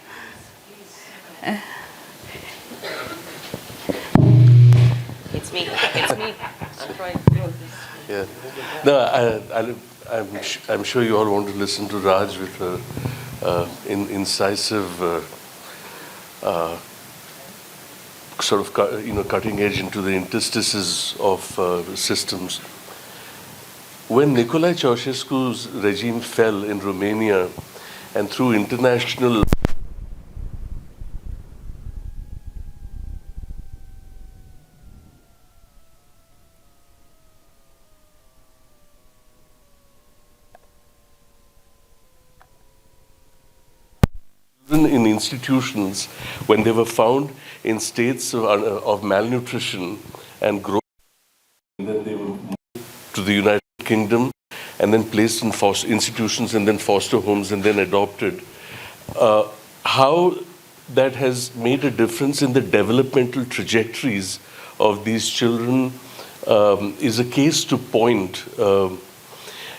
It's me. I'm trying to do this. Yeah. No, I'm sure you all want to listen to Raj with her incisive, sort of cutting edge into the interstices of systems. When Nicolae Ceausescu's regime fell in Romania, and through international in institutions, when they were found in states of malnutrition and growth, and then they were moved to the United Kingdom and then placed in foster institutions and then foster homes and then adopted. How that has made a difference in the developmental trajectories of these children is a case to point.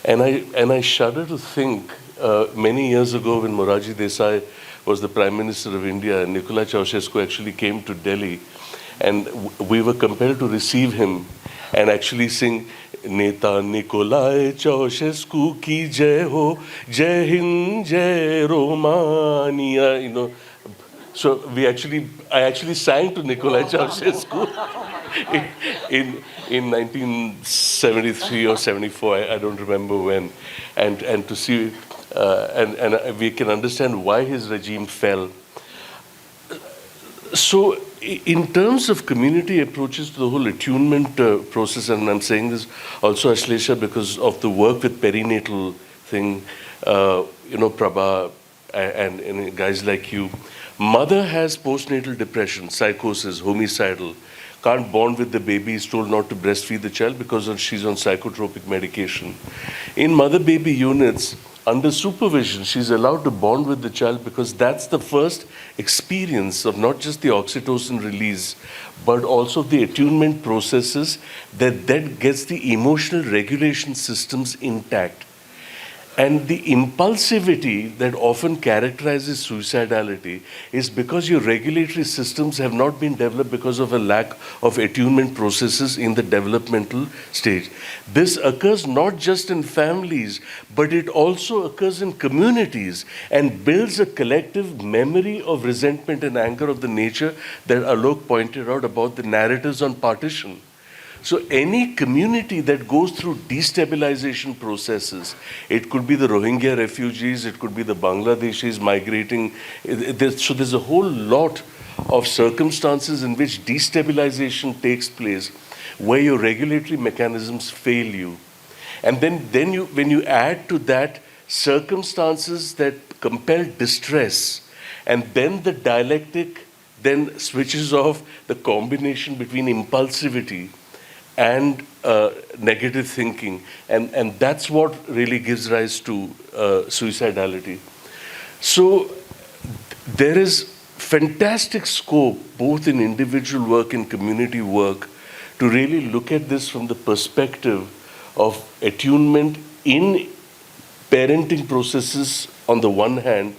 And I shudder to think many years ago when Morarji Desai was the Prime Minister of India and Nicolae Ceausescu actually came to Delhi, and we were compelled to receive him and actually sing Neta Nicolae Ceausescu ki jai ho, jai Hind, jai Romania, So I actually sang to Nicolae Ceausescu in 1973 or 74, I don't remember when, and to see, and we can understand why his regime fell. So, in terms of community approaches to the whole attunement process, and I'm saying this also, Ashlesha, because of the work with perinatal thing, Prabha and guys like you, mother has postnatal depression, psychosis, homicidal, can't bond with the baby, is told not to breastfeed the child because she's on psychotropic medication. In mother-baby units, under supervision, she's allowed to bond with the child because that's the first experience of not just the oxytocin release, but also the attunement processes that then gets the emotional regulation systems intact. And the impulsivity that often characterizes suicidality is because your regulatory systems have not been developed because of a lack of attunement processes in the developmental stage. This occurs not just in families, but it also occurs in communities and builds a collective memory of resentment and anger of the nature that Alok pointed out about the narratives on partition. So any community that goes through destabilization processes, it could be the Rohingya refugees, it could be the Bangladeshis migrating. So there's a whole lot of circumstances in which destabilization takes place, where your regulatory mechanisms fail you. And then when you add to that circumstances that compel distress, and then the dialectic then switches off the combination between impulsivity and negative thinking, and that's what really gives rise to suicidality. So there is fantastic scope both in individual work and community work to really look at this from the perspective of attunement in parenting processes on the one hand,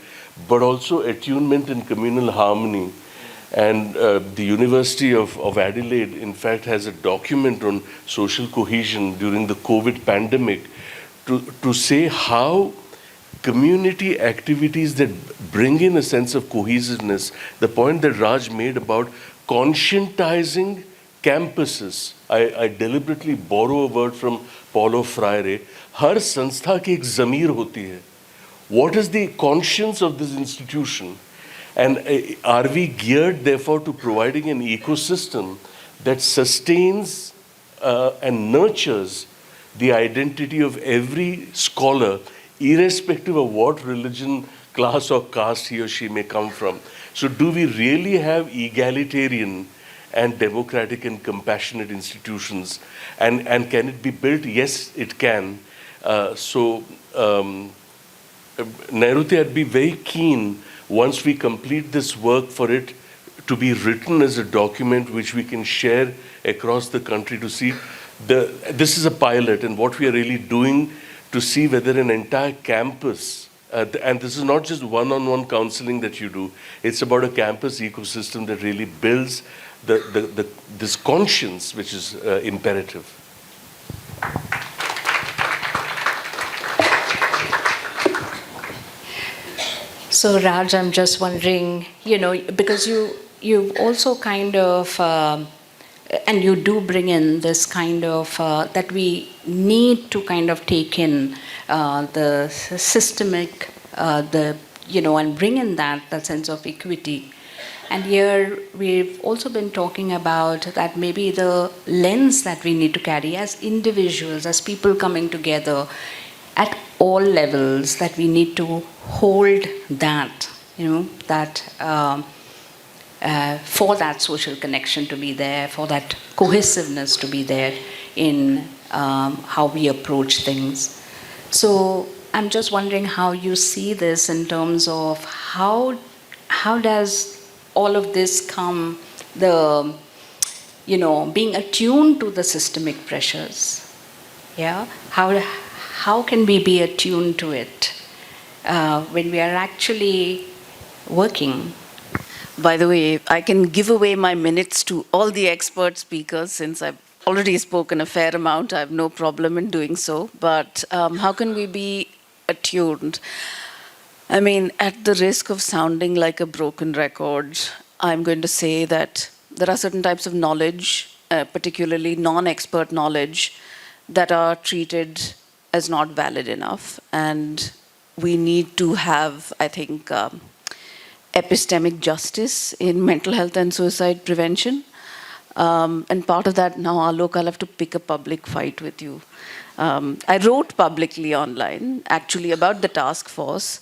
but also attunement in communal harmony. And the University of Adelaide, in fact, has a document on social cohesion during the COVID pandemic to say how community activities that bring in a sense of cohesiveness, the point that Raj made about conscientizing campuses. I deliberately borrow a word from Paulo Freire. हर संस्था की एक ज़मीर होती है. What is the conscience of this institution? And are we geared, therefore, to providing an ecosystem that sustains and nurtures the identity of every scholar, irrespective of what religion, class, or caste he or she may come from? So do we really have egalitarian and democratic and compassionate institutions? And can it be built? Yes, it can. Nairuti, I'd be very keen once we complete this work, for it to be written as a document which we can share across the country to see. This is a pilot, and what we are really doing to see whether an entire campus, and this is not just one-on-one counseling that you do, it's about a campus ecosystem that really builds this conscience, which is imperative. So Raj, I'm just wondering, because you've also kind of, and you do bring in this kind of, that we need to kind of take in the systemic, and bring in that sense of equity. And here we've also been talking about that maybe the lens that we need to carry as individuals, as people coming together at all levels, that we need to hold that, for that social connection to be there, for that cohesiveness to be there in how we approach things. So I'm just wondering how you see this in terms of how does all of this come, being attuned to the systemic pressures. Yeah, how can we be attuned to it when we are actually working? By the way, I can give away my minutes to all the expert speakers since I've already spoken a fair amount. I have no problem in doing so. But how can we be attuned? I mean, at the risk of sounding like a broken record, I'm going to say that there are certain types of knowledge, particularly non-expert knowledge, that are treated as not valid enough. And we need to have, I think, epistemic justice in mental health and suicide prevention. And part of that, now, Alok, I'll have to pick a public fight with you. I wrote publicly online, actually, about the task force.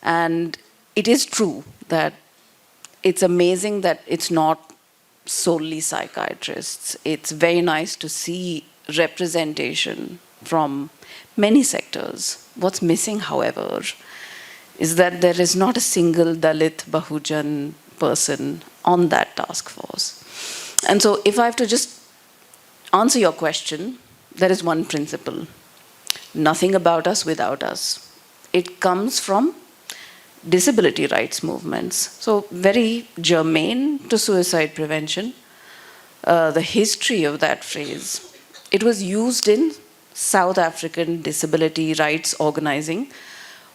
And it is true that it's amazing that it's not solely psychiatrists. It's very nice to see representation from many sectors. What's missing, however, is that there is not a single Dalit Bahujan person on that task force. And so if I have to just answer your question, there is one principle. Nothing about us without us. It comes from disability rights movements. So very germane to suicide prevention. The history of that phrase. It was used in South African disability rights organizing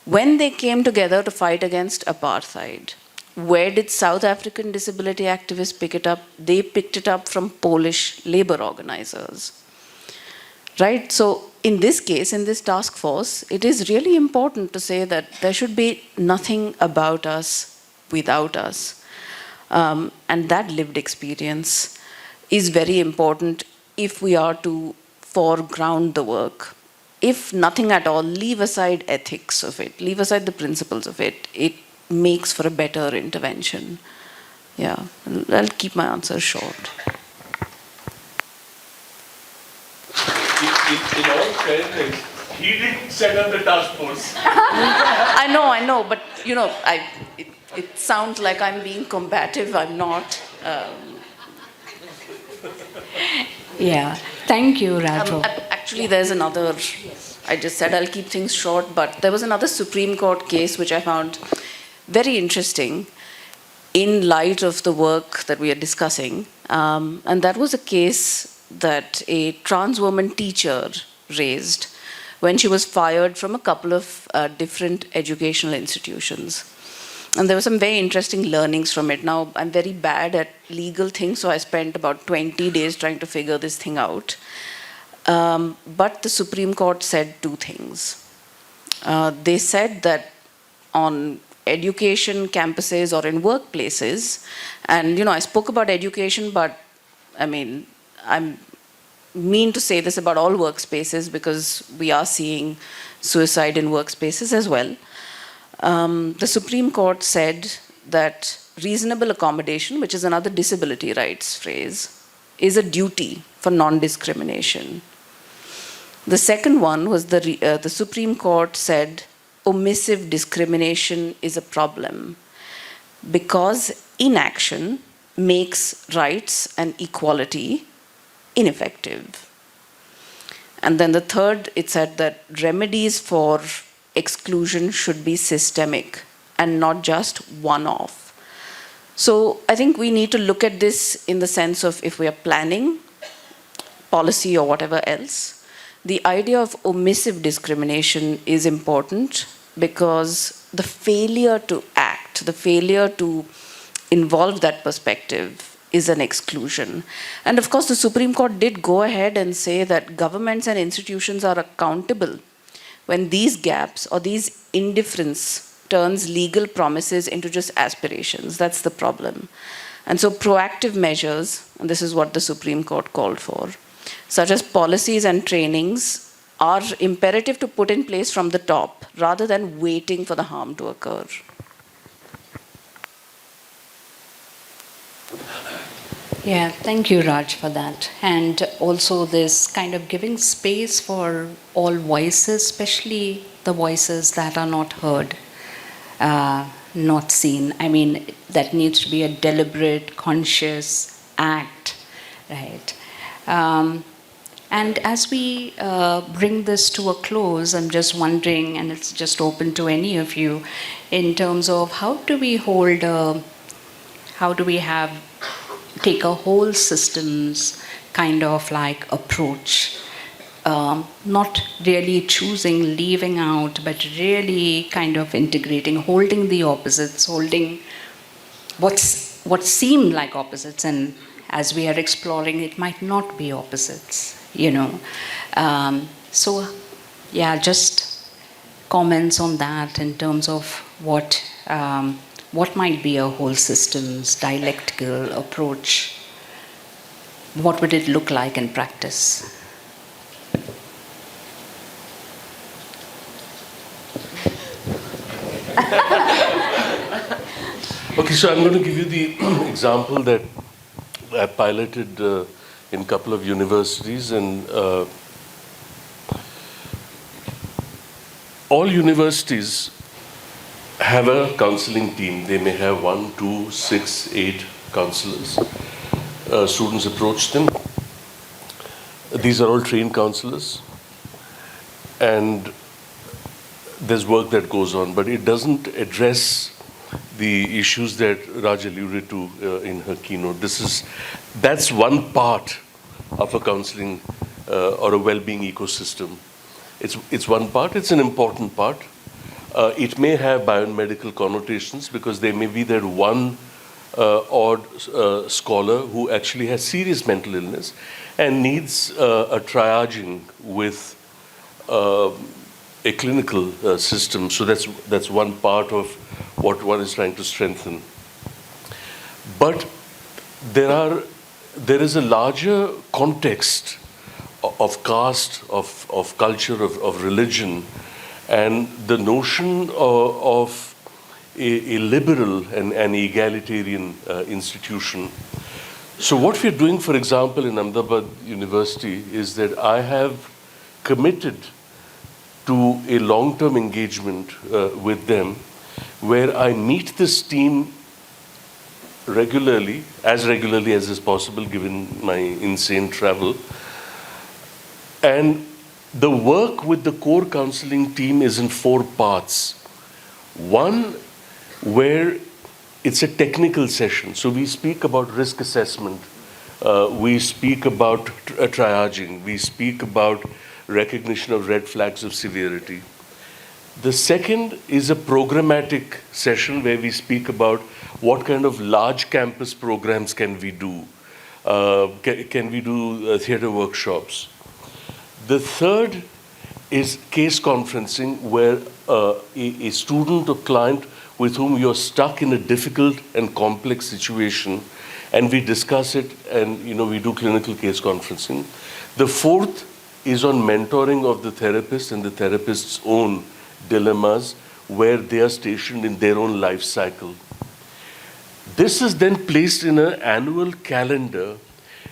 when they came together to fight against apartheid. Where did South African disability activists pick it up? They picked it up from Polish labor organizers. Right? So in this case, in this task force, it is really important to say that there should be nothing about us without us. And that lived experience is very important if we are to foreground the work. If nothing at all, leave aside ethics of it, leave aside the principles of it, it makes for a better intervention. Yeah, I'll keep my answer short. In all fairness, he didn't set up the task force. I know, but it sounds like I'm being combative. I'm not. Yeah, thank you, Raj. Actually, there's another. I just said I'll keep things short, but there was another Supreme Court case which I found very interesting in light of the work that we are discussing, and that was a case that a trans woman teacher raised when she was fired from a couple of different educational institutions. And there were some very interesting learnings from it. Now, I'm very bad at legal things, so I spent about 20 days trying to figure this thing out. But the Supreme Court said two things. They said that on education campuses or in workplaces, and I spoke about education, but I mean to say this about all workspaces because we are seeing suicide in workspaces as well. The Supreme Court said that reasonable accommodation, which is another disability rights phrase, is a duty for non-discrimination. The second one was the Supreme Court said omissive discrimination is a problem because inaction makes rights and equality ineffective. And then the third, it said that remedies for exclusion should be systemic and not just one-off. So I think we need to look at this in the sense of if we are planning policy or whatever else, the idea of omissive discrimination is important because the failure to act, the failure to involve that perspective is an exclusion. And of course, the Supreme Court did go ahead and say that governments and institutions are accountable when these gaps or these indifference turns legal promises into just aspirations. That's the problem. And so proactive measures, and this is what the Supreme Court called for, such as policies and trainings, are imperative to put in place from the top rather than waiting for the harm to occur. Yeah, thank you, Raj, for that. And also this kind of giving space for all voices, especially the voices that are not heard, not seen. I mean, that needs to be a deliberate, conscious act, right? And as we bring this to a close, I'm just wondering, and it's just open to any of you, in terms of how do we take a whole systems kind of like approach, not really choosing, leaving out, but really kind of integrating, holding the opposites, holding what seem like opposites, and as we are exploring, it might not be opposites, you know. So, yeah, just comments on that in terms of what might be a whole systems dialectical approach. What would it look like in practice? Okay, so I'm going to give you the example that I piloted in a couple of universities, and all universities have a counseling team. They may have 1, 2, 6, 8 counselors. Students approach them. These are all trained counselors, and there's work that goes on, but it doesn't address the issues that Raj alluded to in her keynote. That's one part of a counseling or a well-being ecosystem. It's one part. It's an important part. It may have biomedical connotations because there may be that one odd scholar who actually has serious mental illness and needs a triaging with a clinical system. So that's one part of what one is trying to strengthen. But there is a larger context of caste, of culture, of religion, and the notion of a liberal and an egalitarian institution. So what we're doing, for example, in Ahmedabad University is that I have committed to a long-term engagement with them where I meet this team regularly as is possible given my insane travel. And the work with the core counseling team is in 4 parts. One, where it's a technical session. So we speak about risk assessment. We speak about triaging. We speak about recognition of red flags of severity. The second is a programmatic session where we speak about what kind of large campus programs can we do. Can we do theater workshops? The third is case conferencing, where a student or client with whom you're stuck in a difficult and complex situation, and we discuss it, and we do clinical case conferencing. The fourth is on mentoring of the therapist and the therapist's own dilemmas, where they are stationed in their own life cycle. This is then placed in an annual calendar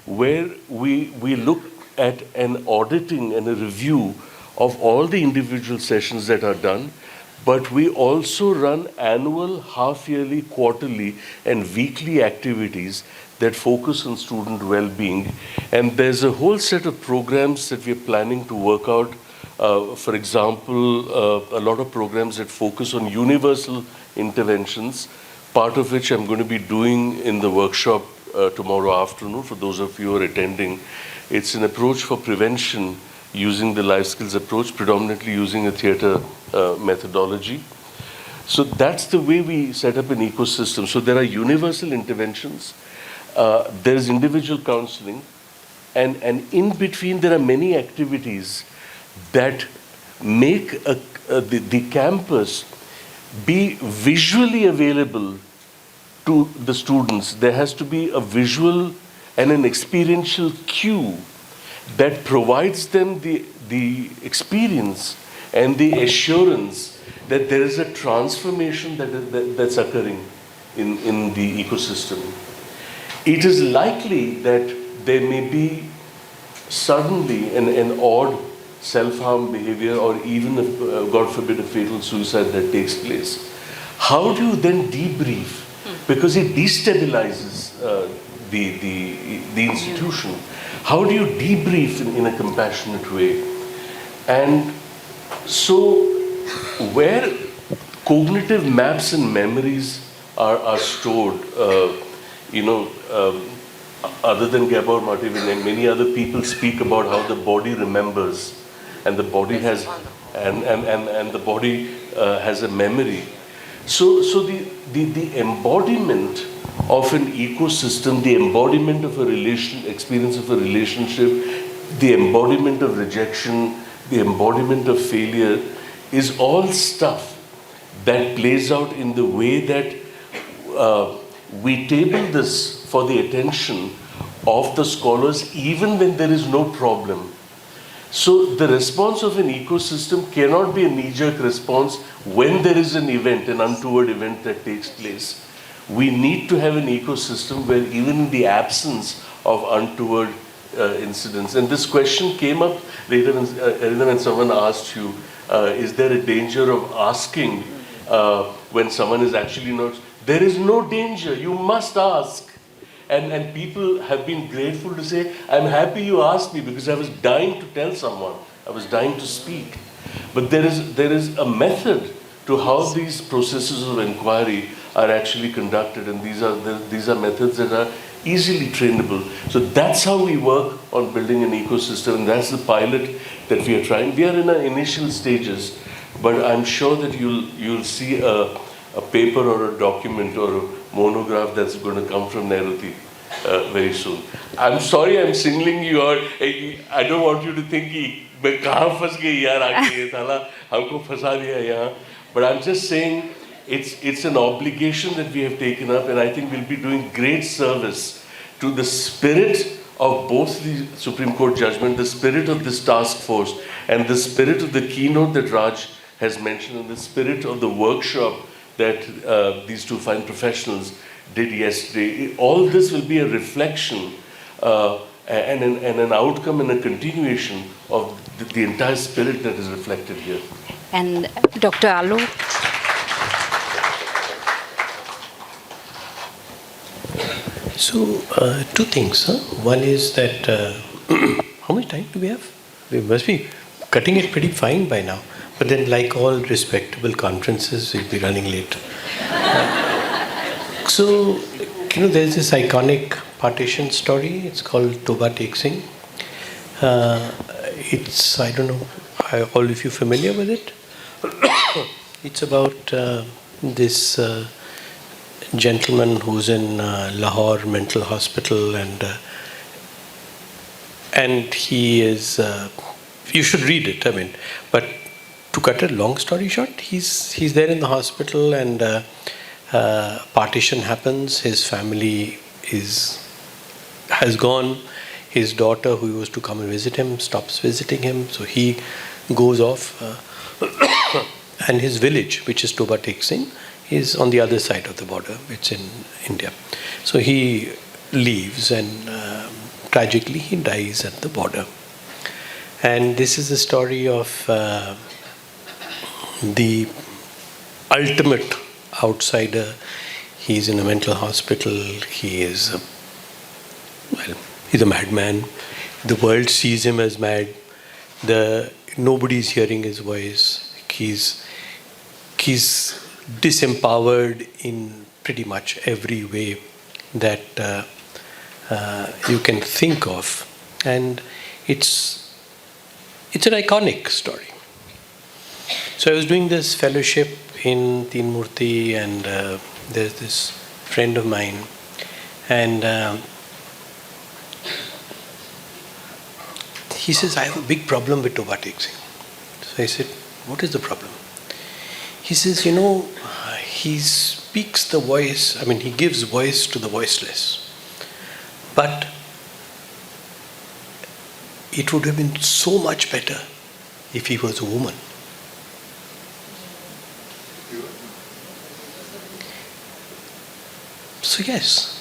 where we look at an auditing and a review of all the individual sessions that are done, but we also run annual, half-yearly, quarterly, and weekly activities that focus on student well-being. And there's a whole set of programs that we're planning to work out. For example, a lot of programs that focus on universal interventions, part of which I'm going to be doing in the workshop tomorrow afternoon for those of you who are attending. It's an approach for prevention using the life skills approach, predominantly using a theater methodology. So that's the way we set up an ecosystem. So there are universal interventions, there's individual counseling, and in between there are many activities that make the campus be visually available to the students. There has to be a visual and an experiential cue that provides them the experience and the assurance that there is a transformation that's occurring in the ecosystem. It is likely that there may be suddenly an odd self-harm behavior or even, God forbid, a fatal suicide that takes place. How do you then debrief? Because it destabilizes the institution. How do you debrief in a compassionate way? And so where cognitive maps and memories are stored, other than Gabor Mate, many other people speak about how the body remembers and the body has and the body has a memory. So the embodiment of an ecosystem, the embodiment of a experience of a relationship, the embodiment of rejection, the embodiment of failure is all stuff that plays out in the way that we table this for the attention of the scholars even when there is no problem. So the response of an ecosystem cannot be a knee-jerk response when there is an event, an untoward event that takes place. We need to have an ecosystem where even in the absence of untoward incidents, and this question came up later when someone asked you, is there a danger of asking when someone is actually not? There is no danger, you must ask. And people have been grateful to say, I'm happy you asked me because I was dying to tell someone, I was dying to speak. But there is a method to how these processes of inquiry are actually conducted, and these are methods that are easily trainable. So that's how we work on building an ecosystem, and that's the pilot that we are trying. We are in our initial stages, but I'm sure that you'll see a paper or a document or a monograph that's going to come from Nairobi very soon. I'm sorry I'm singling you out. I don't want you to think मैं कहाँ फंस गई यार आके साला हमको फंसा दिया यहाँ. But I'm just saying it's an obligation that we have taken up, and I think we'll be doing great service to the spirit of both the Supreme Court judgment, the spirit of this task force, and the spirit of the keynote that Raj has mentioned, and the spirit of the workshop that these two fine professionals did yesterday. All this will be a reflection and an outcome and a continuation of the entire spirit that is reflected here. And Dr. Alok. So, two things. One is that, how much time do we have? We must be cutting it pretty fine by now. But then, like all respectable conferences, we'll be running late. So, there's this iconic partition story. It's called Toba Tek Singh. It's, I don't know, all of you familiar with it? It's about this gentleman who's in Lahore mental hospital, and he is, you should read it, but to cut a long story short, he's there in the hospital, and partition happens. His family has gone. His daughter, who was to come and visit him, stops visiting him, so he goes off. And his village, which is Toba Tek Singh, is on the other side of the border. It's in India. So he leaves, and tragically he dies at the border. And this is the story of the ultimate outsider. He's in a mental hospital. He is, he's a madman. The world sees him as mad. Nobody's hearing his voice. He's disempowered in pretty much every way that you can think of, and it's an iconic story. So I was doing this fellowship in Teen Murti, and there's this friend of mine, and he says, I have a big problem with Tobatics. So I said, what is the problem? He says, he speaks the voice, he gives voice to the voiceless. But it would have been so much better if he was a woman. So yes,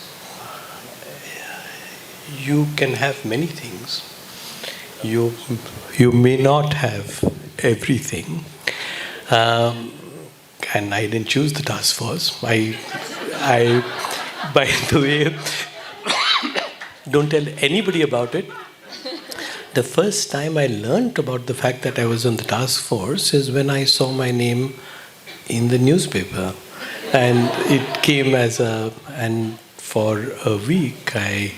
you can have many things. You may not have everything. And I didn't choose the task force. I by the way, don't tell anybody about it. The first time I learned about the fact that I was on the task force is when I saw my name in the newspaper. And it came and for a week I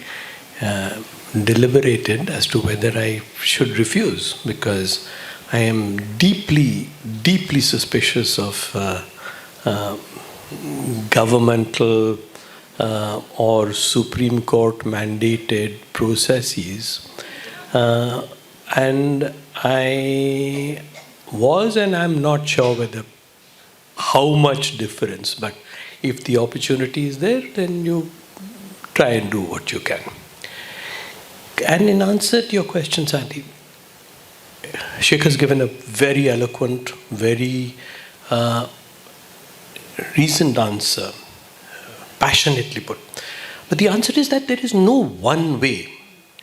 deliberated as to whether I should refuse, because I am deeply, deeply suspicious of governmental or Supreme Court mandated processes. And I was, and I'm not sure whether how much difference, but if the opportunity is there, then you try and do what you can. And in answer to your question, Sandy, Shekhar has given a very eloquent, very reasoned answer, passionately put. But the answer is that there is no one way,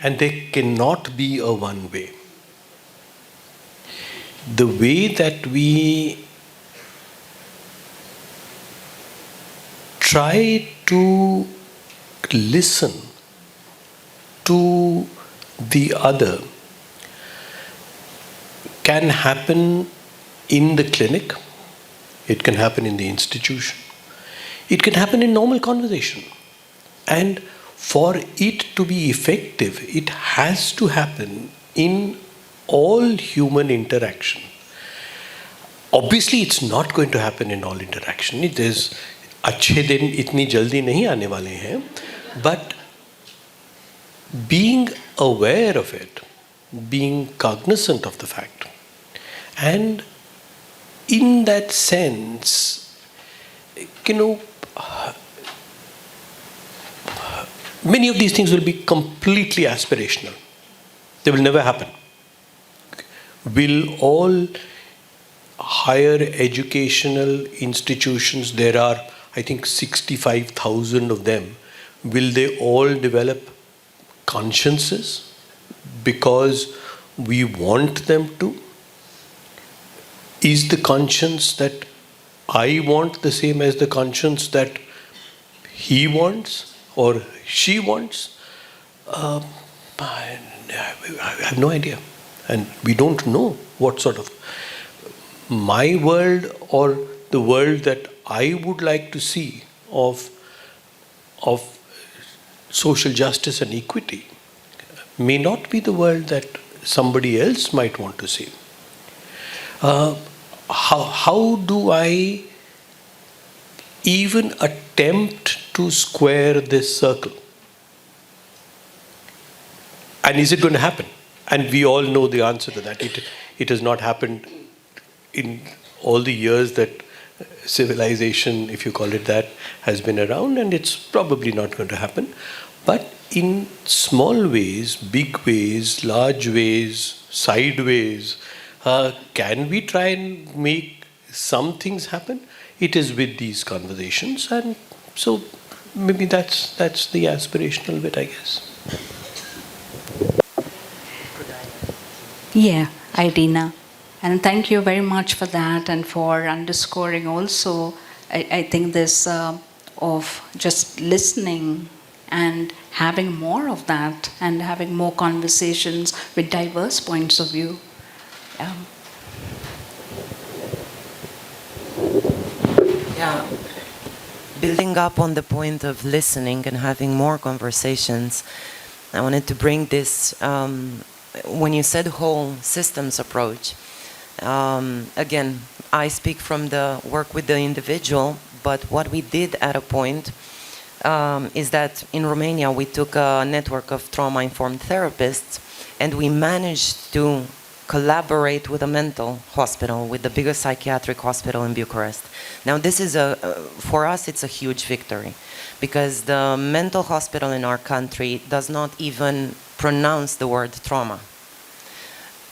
and there cannot be a one way. The way that we try to listen to the other can happen in the clinic, it can happen in the institution, it can happen in normal conversation. And for it to be effective, it has to happen in all human interaction. Obviously, it's not going to happen in all interaction. It is अच्छे दिन इतनी जल्दी नहीं आने वाले हैं, but being aware of it, being cognizant of the fact, and in that sense, many of these things will be completely aspirational. They will never happen. Will all higher educational institutions, there are I think 65,000 of them, will they all develop consciences because we want them to? Is the conscience that I want the same as the conscience that he wants or she wants? I have no idea. And we don't know what sort of my world or the world that I would like to see of social justice and equity may not be the world that somebody else might want to see. How do I even attempt to square this circle? And is it going to happen? And we all know the answer to that. It has not happened in all the years that civilization, if you call it that, has been around, and it's probably not going to happen. But in small ways, big ways, large ways, sideways, can we try and make some things happen? It is with these conversations, and so maybe that's the aspirational bit, I guess. Yeah, Irina. And thank you very much for that and for underscoring also, I think this of just listening and having more of that and having more conversations with diverse points of view. Yeah. Building up on the point of listening and having more conversations, I wanted to bring this, when you said whole systems approach, again, I speak from the work with the individual, but what we did at a point is that in Romania we took a network of trauma-informed therapists and we managed to collaborate with a mental hospital, with the biggest psychiatric hospital in Bucharest. Now this is for us it's a huge victory because the mental hospital in our country does not even pronounce the word trauma.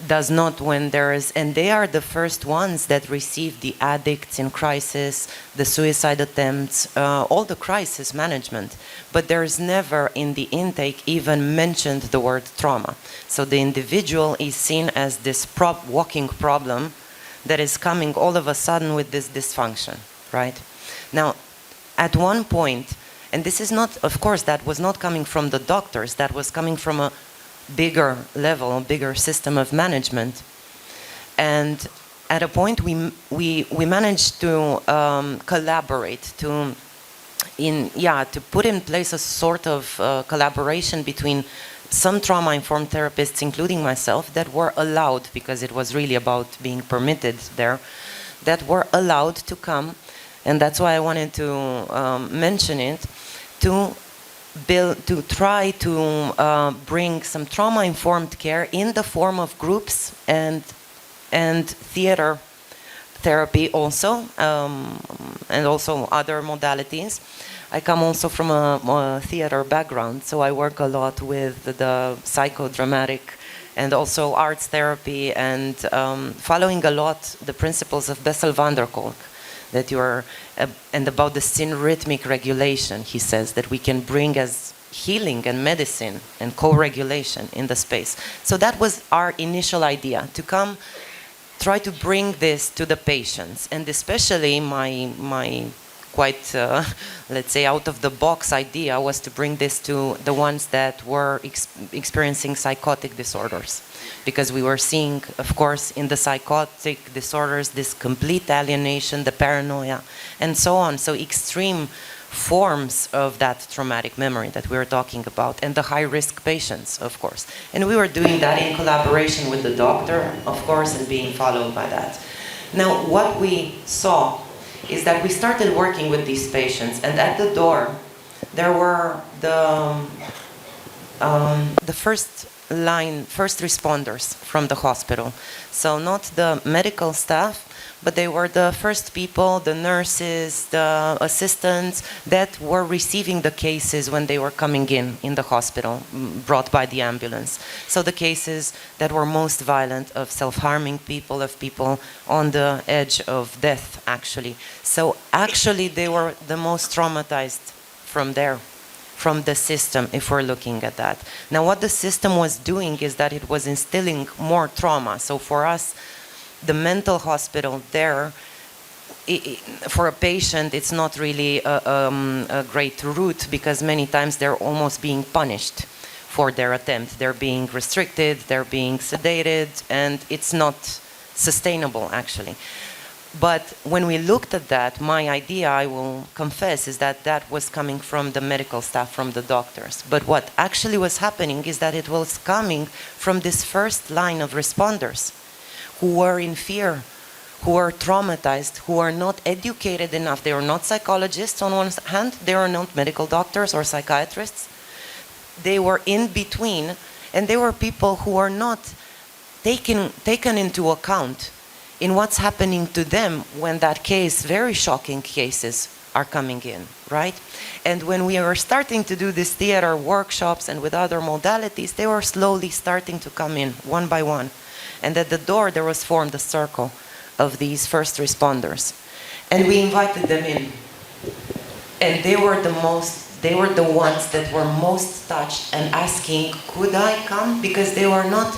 Does not when there is, and they are the first ones that receive the addicts in crisis, the suicide attempts, all the crisis management. But there is never in the intake even mentioned the word trauma. So the individual is seen as this walking problem that is coming all of a sudden with this dysfunction, right? Now, at one point, and this is not, of course, that was not coming from the doctors, that was coming from a bigger level, a bigger system of management. And at a point we managed to collaborate, to put in place a sort of collaboration between some trauma-informed therapists, including myself, that were allowed, because it was really about being permitted there, that were allowed to come, and that's why I wanted to mention it, to try to bring some trauma-informed care in the form of groups and theater therapy also, and also other modalities. I come also from a theater background, so I work a lot with the psychodramatic and also arts therapy and following a lot the principles of Bessel van der Kolk, that you are, and about the synrhythmic regulation, he says, that we can bring as healing and medicine and co-regulation in the space. So that was our initial idea, to come try to bring this to the patients, and especially my quite, let's say, out-of-the-box idea was to bring this to the ones that were experiencing psychotic disorders. Because we were seeing, of course, in the psychotic disorders, this complete alienation, the paranoia, and so on. So extreme forms of that traumatic memory that we were talking about, and the high-risk patients, of course. And we were doing that in collaboration with the doctor, of course, and being followed by that. Now, what we saw is that we started working with these patients, and at the door, there were the first responders from the hospital. So not the medical staff, but they were the first people, the nurses, the assistants that were receiving the cases when they were coming in the hospital, brought by the ambulance. So the cases that were most violent, of self-harming people, of people on the edge of death, actually. So actually they were the most traumatized from the system, if we're looking at that. Now what the system was doing is that it was instilling more trauma. So for us, the mental hospital there, for a patient, it's not really a great route, because many times they're almost being punished for their attempt. They're being restricted, they're being sedated, and it's not sustainable, actually. But when we looked at that, my idea, I will confess, is that that was coming from the medical staff, from the doctors. But what actually was happening is that it was coming from this first line of responders, who were in fear, who were traumatized, who are not educated enough. They were not psychologists on one hand, they were not medical doctors or psychiatrists. They were in between, and they were people who are not taken into account in what's happening to them when that case, very shocking cases, are coming in, right? And when we were starting to do these theater workshops and with other modalities, they were slowly starting to come in, one by one. And at the door, there was formed a circle of these first responders. And we invited them in. And they were the ones that were most touched and asking, could I come? Because they were not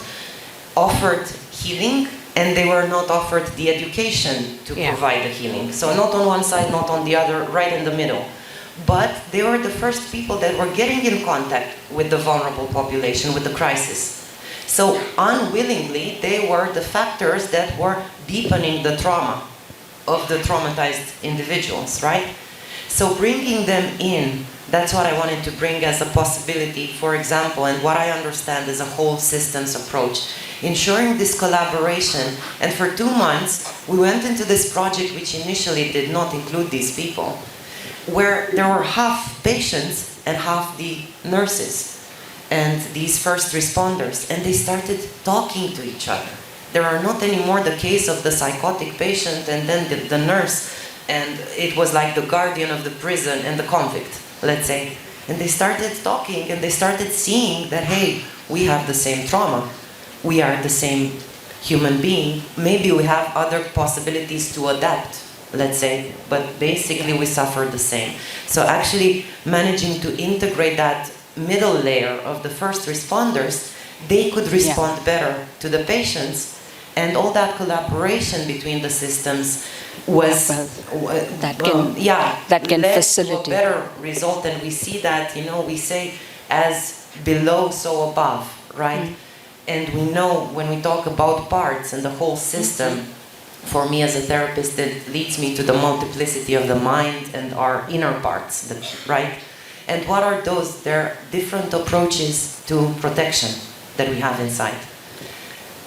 offered healing, and they were not offered the education to provide the healing. So not on one side, not on the other, right in the middle. But they were the first people that were getting in contact with the vulnerable population, with the crisis. So unwillingly, they were the factors that were deepening the trauma of the traumatized individuals, right? So bringing them in, that's what I wanted to bring as a possibility, for example, and what I understand as a whole systems approach. Ensuring this collaboration, and for 2 months, we went into this project which initially did not include these people, where there were half patients and half the nurses and these first responders, and they started talking to each other. There are not anymore the case of the psychotic patient and then the nurse, and it was like the guardian of the prison and the convict, let's say. And they started talking and they started seeing that, hey, we have the same trauma. We are the same human being. Maybe we have other possibilities to adapt, let's say, but basically we suffer the same. So actually managing to integrate that middle layer of the first responders, they could respond better to the patients, and all that collaboration between the systems was that can led facilitate to a better result. And we see that, we say as below so above, right? And we know when we talk about parts and the whole system, for me as a therapist, it leads me to the multiplicity of the mind and our inner parts, right? And what are those? They're different approaches to protection that we have inside.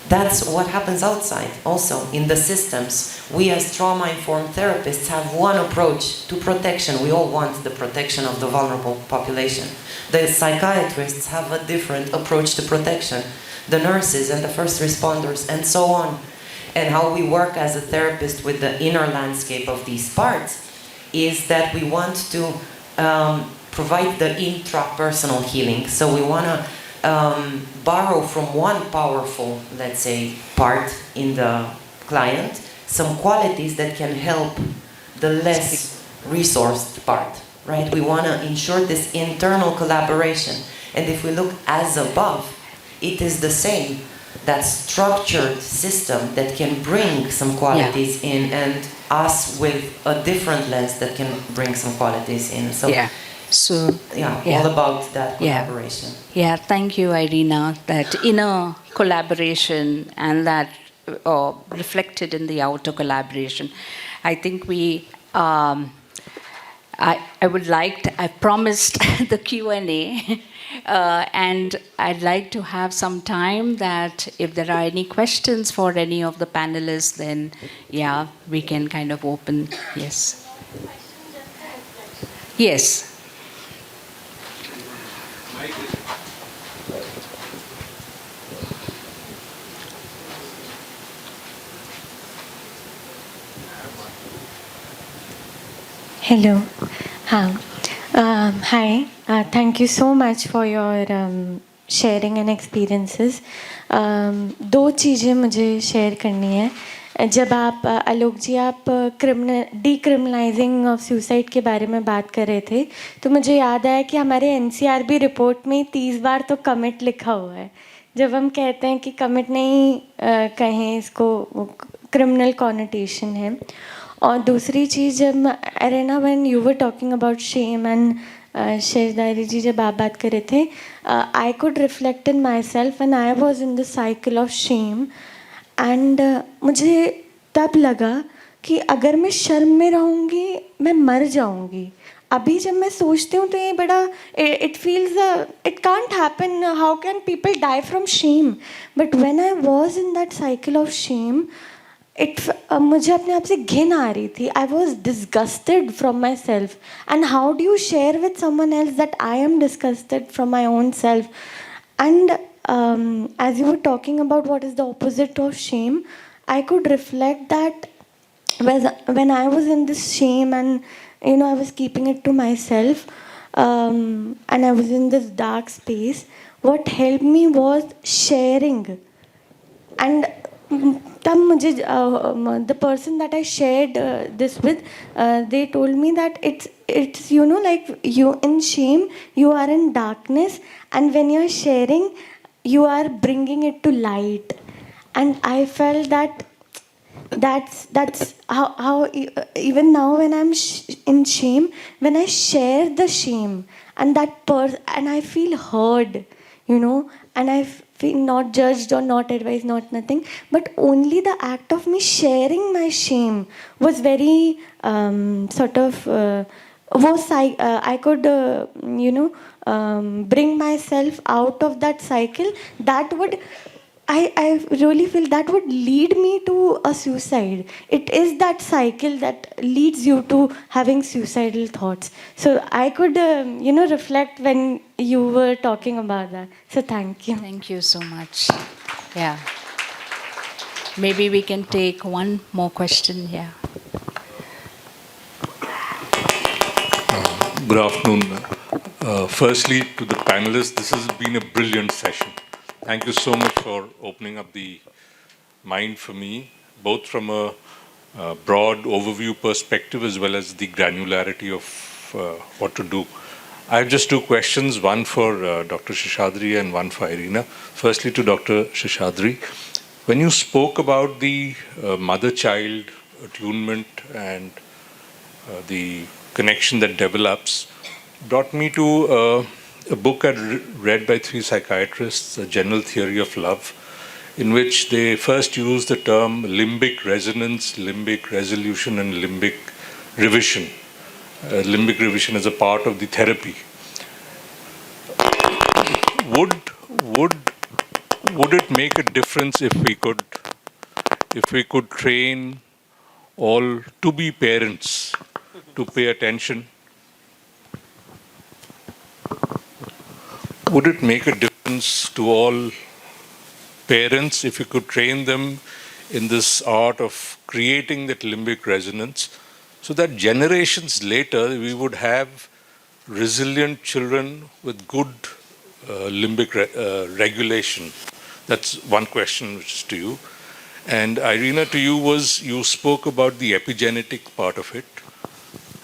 That's what happens outside also in the systems. We as trauma-informed therapists have one approach to protection. We all want the protection of the vulnerable population. The psychiatrists have a different approach to protection. The nurses and the first responders and so on. And how we work as a therapist with the inner landscape of these parts is that we want to provide the intrapersonal healing. So we want to borrow from one powerful, let's say, part in the client, some qualities that can help the less resourced part, right? We want to ensure this internal collaboration. And if we look as above, it is the same, that structured system that can bring some qualities in, and us with a different lens that can bring some qualities in. So all about that collaboration. Yeah, thank you, Irina. That inner collaboration and that reflected in the outer collaboration. I think I promised the Q&A, and I'd like to have some time that if there are any questions for any of the panelists, then we can kind of open. Yes. Yes. Hello. Hi. Thank you so much for your sharing and experiences. 2 चीज़ें मुझे share करनी है. जब आप आलोक जी आप डीक्रिमिनलाइजिंग of suicide के बारे में बात कर रहे थे, तो मुझे याद आया कि हमारे एनसीआरबी रिपोर्ट में 30 बार तो कमिट लिखा हुआ है. जब हम कहते हैं कि कमिट नहीं कहें, इसको क्रिमिनल कॉनोटेशन है. और दूसरी चीज़, जब एरिना when you were talking about shame and Shekhar ji जब आप बात कर रहे थे, I could reflect in myself and I was in the cycle of shame. And मुझे तब लगा कि अगर मैं शर्म में रहूँगी मैं मर जाऊँगी. अभी जब मैं सोचती हूँ तो ये बड़ा it feels it can't happen. How can people die from shame? But when I was in that cycle of shame, मुझे अपने आप से घिन आ रही थी. I was disgusted from myself. And how do you share with someone else that I am disgusted from my own self? And as you were talking about what is the opposite of shame, I could reflect that when I was in this shame and I was keeping it to myself, and I was in this dark space, what helped me was sharing. And तब मुझे the person that I shared this with, they told me that it's like you in shame, you are in darkness, and when you're sharing, you are bringing it to light. and I felt that that's how even now when I'm in shame, when I share the shame and and I feel heard, and I feel not judged or not advised, not nothing, but only the act of me sharing my shame was very sort of I could bring myself out of that cycle. That would I really feel that would lead me to a suicide. It is that cycle that leads you to having suicidal thoughts. So I could, reflect when you were talking about that. So thank you. Thank you so much. Yeah. Maybe we can take one more question here. Good afternoon. Firstly, to the panelists, this has been a brilliant session. Thank you so much for opening up the mind for me, both from a broad overview perspective as well as the granularity of what to do. I have just two questions, one for Dr. Seshadri and one for Irina. Firstly, to Dr. Seshadri, when you spoke about the mother-child attunement and the connection that develops, brought me to a book I read by three psychiatrists, A General Theory of Love, in which they first used the term limbic resonance, limbic resolution, and limbic revision. Limbic revision is a part of the therapy. Would it make a difference if we could train all to-be parents to pay attention? Would it make a difference to all parents if you could train them in this art of creating that limbic resonance, so that generations later we would have resilient children with good limbic regulation? That's one question which is to you. And Irina, to you you spoke about the epigenetic part of it.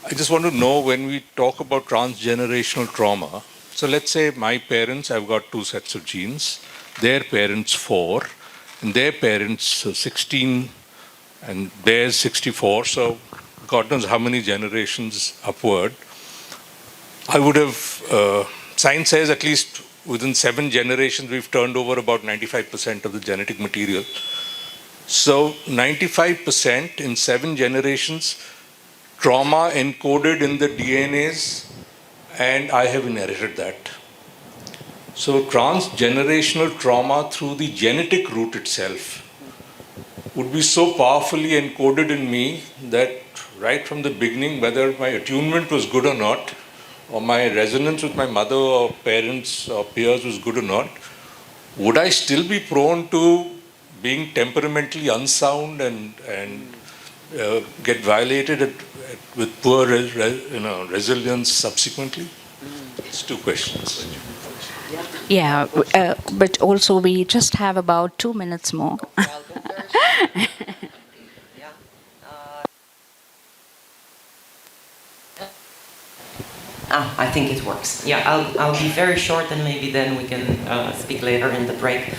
I just want to know, when we talk about transgenerational trauma, so let's say my parents, I've got two sets of genes, their parents 4, and their parents 16, and theirs 64, so God knows how many generations upward. I would have, science says at least within 7 generations we've turned over about 95% of the genetic material. So 95% in 7 generations, trauma encoded in the DNAs, and I have inherited that. So transgenerational trauma through the genetic route itself would be so powerfully encoded in me that right from the beginning, whether my attunement was good or not, or my resonance with my mother or parents or peers was good or not, would I still be prone to being temperamentally unsound and get violated with poor resilience subsequently? It's two questions. Yeah, but also we just have about 2 minutes more. I think it works. Yeah, I'll be very short, and maybe then we can speak later in the break.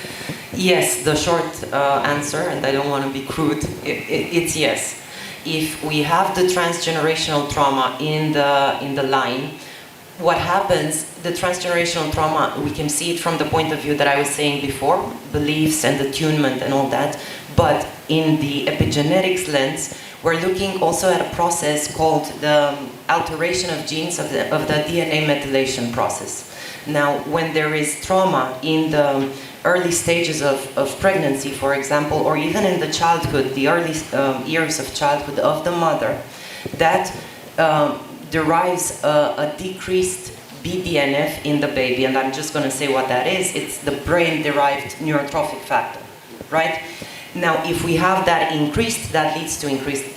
Yes, the short answer, and I don't want to be crude, it's yes. If we have the transgenerational trauma in the line, what happens, the transgenerational trauma, we can see it from the point of view that I was saying before, beliefs and attunement and all that, but in the epigenetics lens, we're looking also at a process called the alteration of genes of the DNA methylation process. Now, when there is trauma in the early stages of pregnancy, for example, or even in the childhood, the early years of childhood of the mother, that derives a decreased BDNF in the baby. And I'm just going to say what that is. It's the brain-derived neurotrophic factor, right? Now, if we have that increased, that leads to increased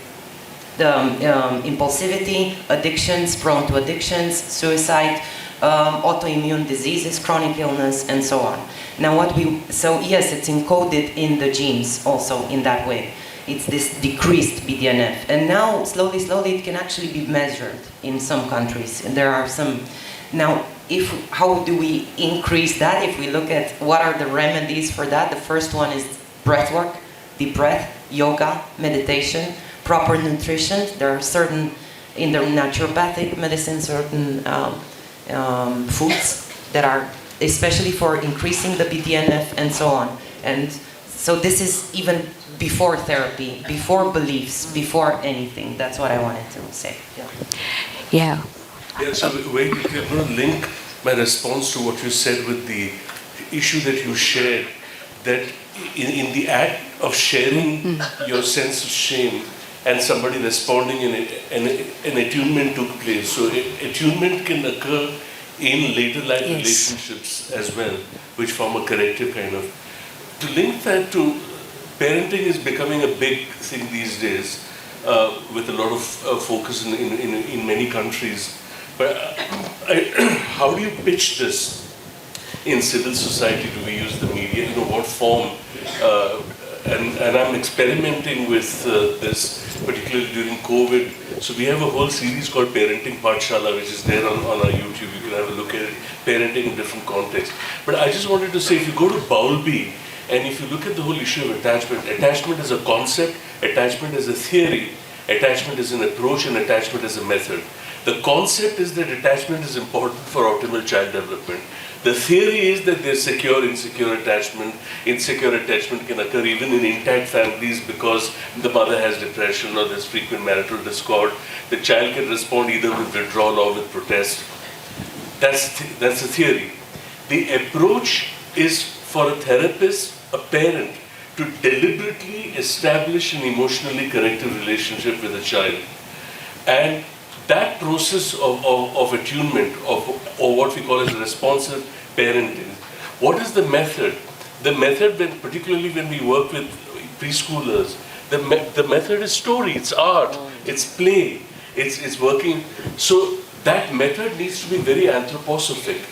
impulsivity, addictions, prone to addictions, suicide, autoimmune diseases, chronic illness, and so on. Now, so yes, it's encoded in the genes also in that way. It's this decreased BDNF. And now, slowly, it can actually be measured in some countries. And there are some. Now, how do we increase that? If we look at what are the remedies for that, the first one is breath work, deep breath, yoga, meditation, proper nutrition. There are certain, in the naturopathic medicine, certain foods that are especially for increasing the BDNF and so on. And so this is even before therapy, before beliefs, before anything. That's what I wanted to say. Yeah. Yeah, so wait, I'm going to link my response to what you said with the issue that you shared, that in the act of sharing your sense of shame and somebody responding, an attunement took place. So attunement can occur in later life relationships as well, which form a corrective kind of. To link that to parenting is becoming a big thing these days, with a lot of focus in many countries. But how do you pitch this in civil society? Do we use the media? What form? And I'm experimenting with this, particularly during COVID. So we have a whole series called Parenting Pathshala, which is there on our YouTube. You can have a look at it, parenting in different contexts. But I just wanted to say, if you go to Bowlby, and if you look at the whole issue of attachment is a concept, attachment is a theory, attachment is an approach, and attachment is a method. The concept is that attachment is important for optimal child development. The theory is that there's secure, insecure attachment. Insecure attachment can occur even in intact families because the mother has depression or there's frequent marital discord. The child can respond either with withdrawal or with protest. That's the theory. The approach is for a therapist, a parent, to deliberately establish an emotionally corrective relationship with a child. And that process of attunement, or what we call as responsive parenting, what is the method? The method, particularly when we work with preschoolers, the method is story, it's art, it's play, it's working. So that method needs to be very anthroposophic.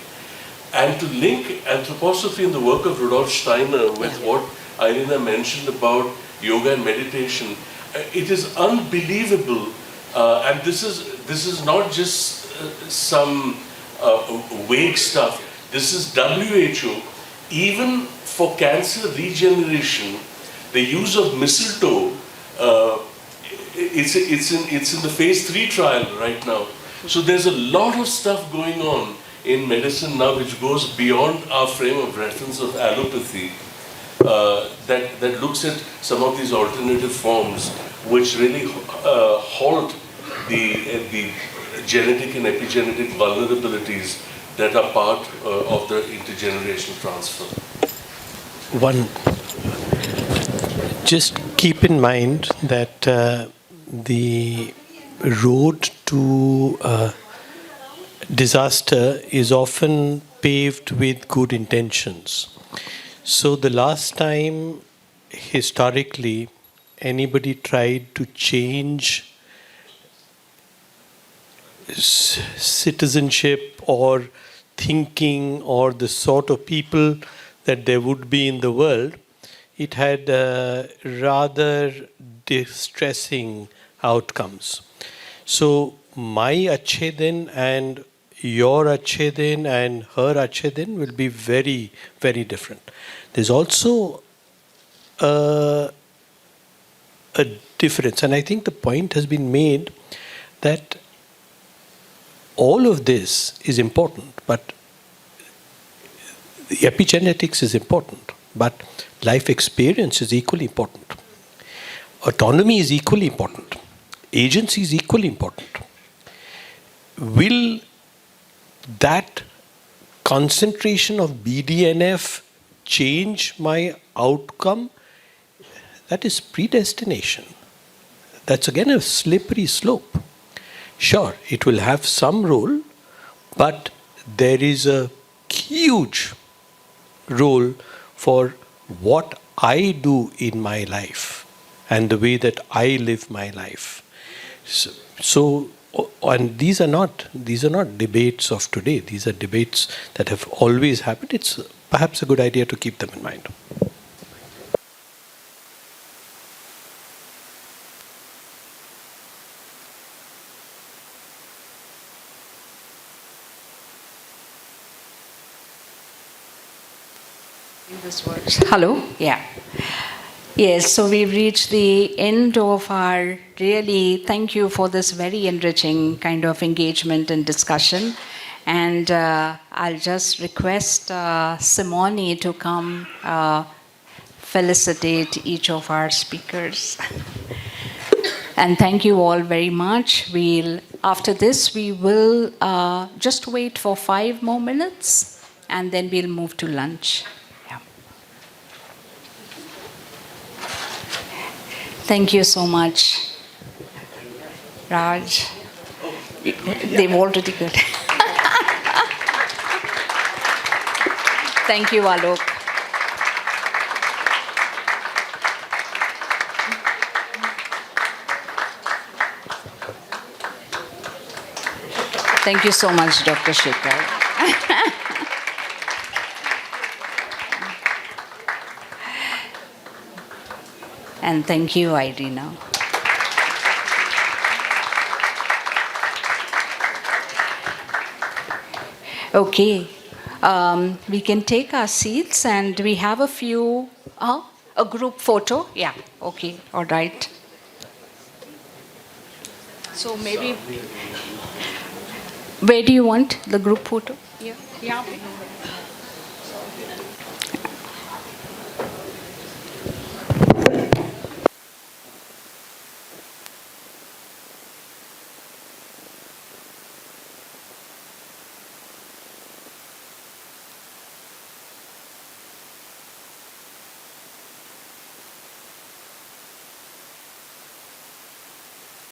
And to link anthroposophy in the work of Rudolf Steiner with what Irina mentioned about yoga and meditation, it is unbelievable. And this is not just some vague stuff. This is WHO. Even for cancer regeneration, the use of mistletoe, it's in the phase 3 trial right now. So there's a lot of stuff going on in medicine now which goes beyond our frame of reference of allopathy, that looks at some of these alternative forms which really halt the genetic and epigenetic vulnerabilities that are part of the intergenerational transfer. Just keep in mind that the road to disaster is often paved with good intentions. So the last time historically anybody tried to change citizenship or thinking or the sort of people that there would be in the world, it had rather distressing outcomes. So my Achhe Din and your Achhe Din and her Achhe Din will be very, very different. There's also a difference, and I think the point has been made that all of this is important, but the epigenetics is important, but life experience is equally important. Autonomy is equally important. Agency is equally important. Will that concentration of BDNF change my outcome? That is predestination. That's again a slippery slope. Sure, it will have some role, but there is a huge role for what I do in my life and the way that I live my life. So and these are not debates of today. These are debates that have always happened. It's perhaps a good idea to keep them in mind. This works. Hello? Yeah. Yes, so we've reached the end of our really thank you for this very enriching kind of engagement and discussion. And I'll just request Simone to come felicitate each of our speakers. And thank you all very much. After this, we will just wait for 5 more minutes and then we'll move to lunch. Yeah. Thank you so much, Raj. They've already got. Thank you, Alok. Thank you so much, Dr. Shekhar. And thank you, Irina. Okay, we can take our seats and we have a few, a group photo? Yeah, okay, all right. So maybe, where do you want the group photo? Yeah.